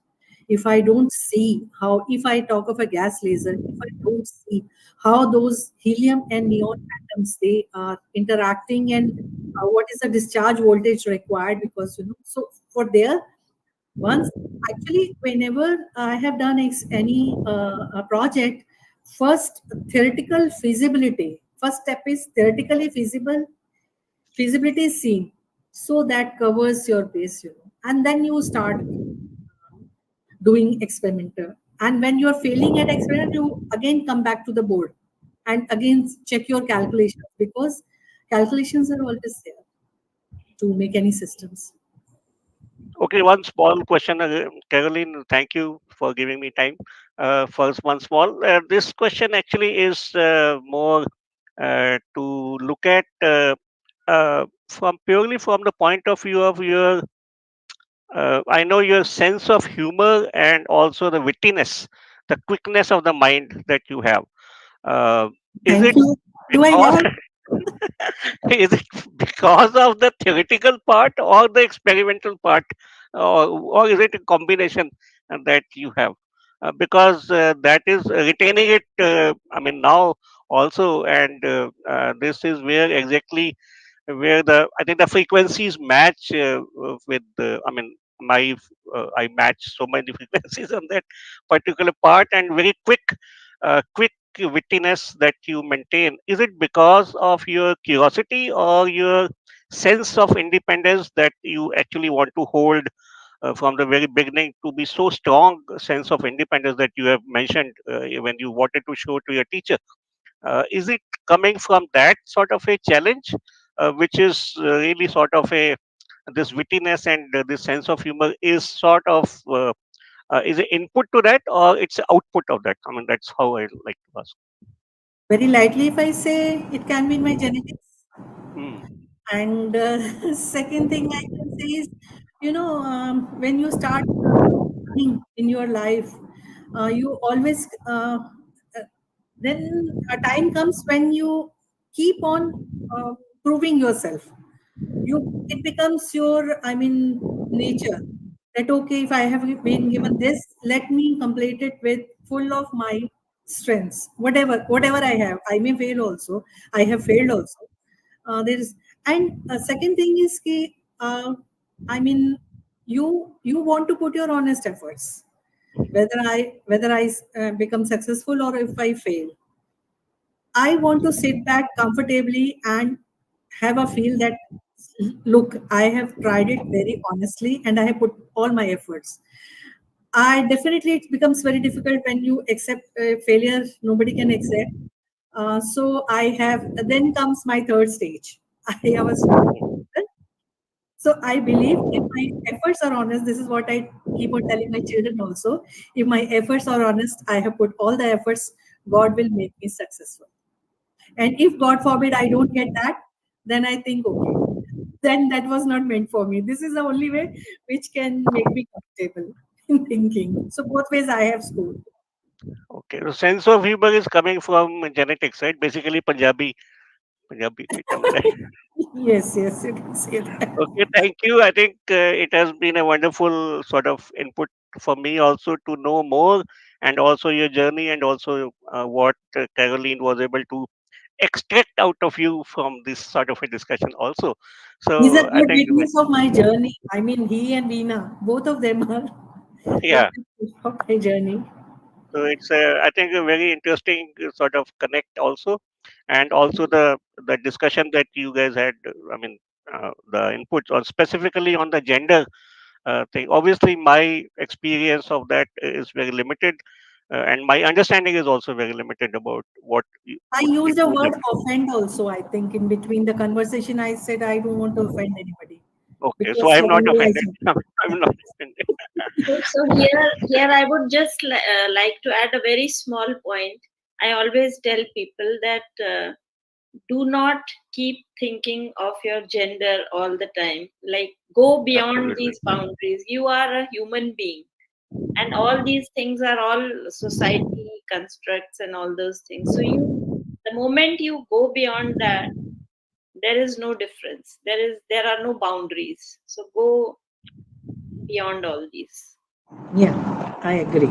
if I don't see how, if I talk of a gas laser, if I don't see how those helium and neon atoms they are interacting, and what is the discharge voltage required, because so for there, once, actually, whenever I have done any a project, first theoretical feasibility, first step is theoretically feasibility is seen, so that covers your base, and then you start doing experimental. And when you're failing at experiment, you again come back to the board and again check your calculations, because calculations are always there to make any systems. Okay, one small question, Caroline. Thank you for giving me time. First, one small. This question actually is more to look at from purely from the point of view of your. I know your sense of humor and also the wittiness, the quickness of the mind that you have. Uh, is Thank it you. Do I because have? is it because of the theoretical part or the experimental part, or is it a combination that you have? Because that is retaining it. I mean, now also, and this is where exactly where the I think the frequencies match with the. I mean, my I match so many frequencies on that particular part, and very quick wittiness that you maintain. Is it because of your curiosity or your sense of independence that you actually want to hold from the very beginning, to be so strong sense of independence that you have mentioned when you wanted to show to your teacher? Is it coming from that sort of a challenge, which is really sort of a this wittiness and this sense of humor is sort of is it input to that, or it's output of that? I mean, that's how I like to ask. Very lightly, if I say, it can be in my genetics. Hmm. And second thing I can say is, when you start learning in your life, you always, uh, then a time comes when you keep on proving yourself. It becomes your, I mean, nature, that okay, if I have been given this, let me complete it with full of my strengths, whatever I have. I may fail also, I have failed also. There is, and second thing is ki, I mean, you want to put your honest efforts, whether I become successful or if I fail. I want to sit back comfortably and have a feel that, look, I have tried it very honestly and I have put all my efforts. I definitely, it becomes very difficult when you accept failure. Nobody can accept. So I have. Then comes my third stage. I was. So I believe if my efforts are honest, this is what I keep on telling my children also. If my efforts are honest, I have put all the efforts. God will make me successful. And if God forbid I don't get that, then I think okay, then that was not meant for me. This is the only way which can make me comfortable in thinking. So both ways I have scored. Okay, the sense of humor is coming from genetics, right? Basically, Punjabi बेटा मेरा है. Yes, yes, you can say that. Okay, thank you. I think it has been a wonderful sort of input for me also to know more, and also your journey, and also what Caroline was able to extract out of you from this sort of a discussion also. These are So I good think, beginnings of my journey. I mean, he and Veena, both of them are good yeah. beginnings of my journey. So it's I think a very interesting sort of connect also, and also the discussion that you guys had. I mean, the inputs on specifically on the gender thing. Obviously, my experience of that is very limited, and my understanding is also very limited about I what it used the would word have. offend also, I think, in between the conversation. I said I don't want to offend anybody Okay, so because I am not suddenly I offended. said, I'm not offended. So here I would just like to add a very small point. I always tell people that do not keep thinking of your gender all the time. Like, go beyond Absolutely. these boundaries. You are a human being, and all these things are all society constructs and all those things. So the moment you go beyond that, there is no difference. There are no boundaries. So go beyond all these. yeah, I agree.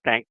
Thank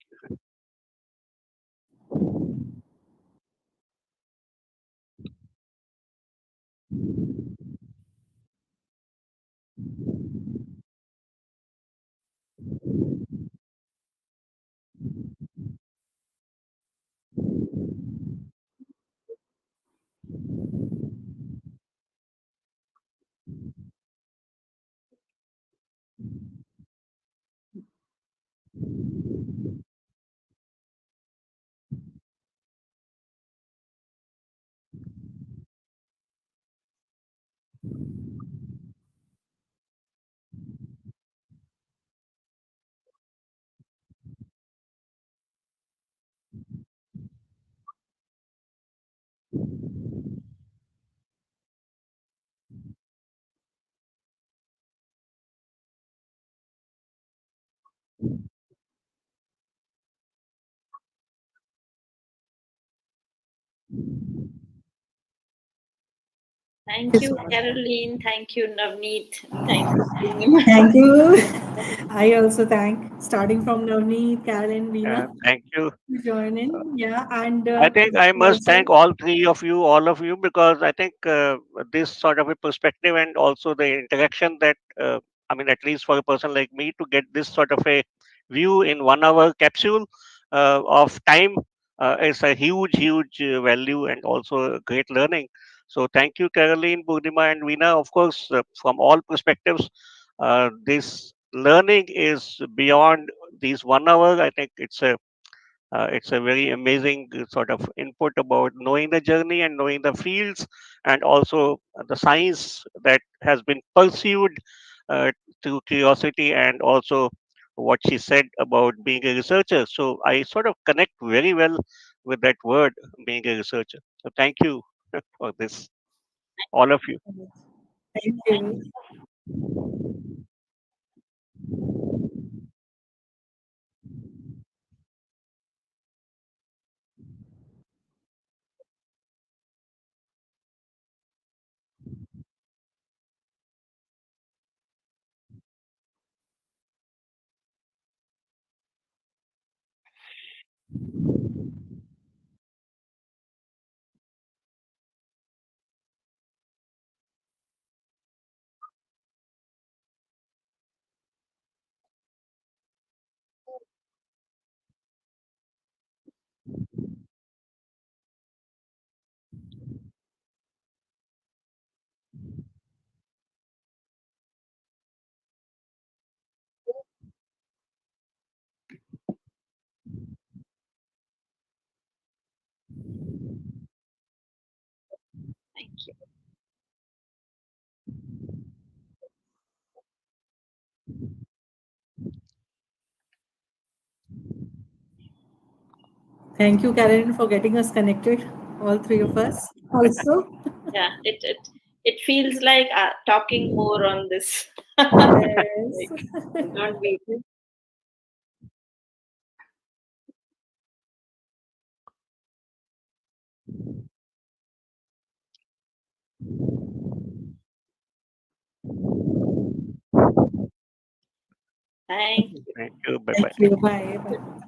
Thank you Thank so you, much. Caroline. Thank you, Navneet. Thank you, Purnima. Thank you. I also thank, starting from Navneet, Karen, Veena, Thank you. to join in. Yeah, and I think I must thank also, all three of you, all of you, because I think this sort of a perspective and also the interaction that, I mean, at least for a person like me to get this sort of a view in 1 hour capsule of time is a huge, huge value and also a great learning. So thank you, Caroline, Purnima, and Veena. Of course, from all perspectives, this learning is beyond these 1 hour. I think it's a very amazing sort of input about knowing the journey and knowing the fields and also the science that has been pursued uh, through curiosity and also what she said about being a researcher. So I sort of connect very well with that word, being a researcher. So thank you for this, all of you. thank you. Thank you. Thank you, Karen, for getting us connected, all three of us. Also, Yeah, it feels like talking more on this. yes. Like, don't we? Thank you. Thank you. Bye Thank bye. you. Bye. Bye.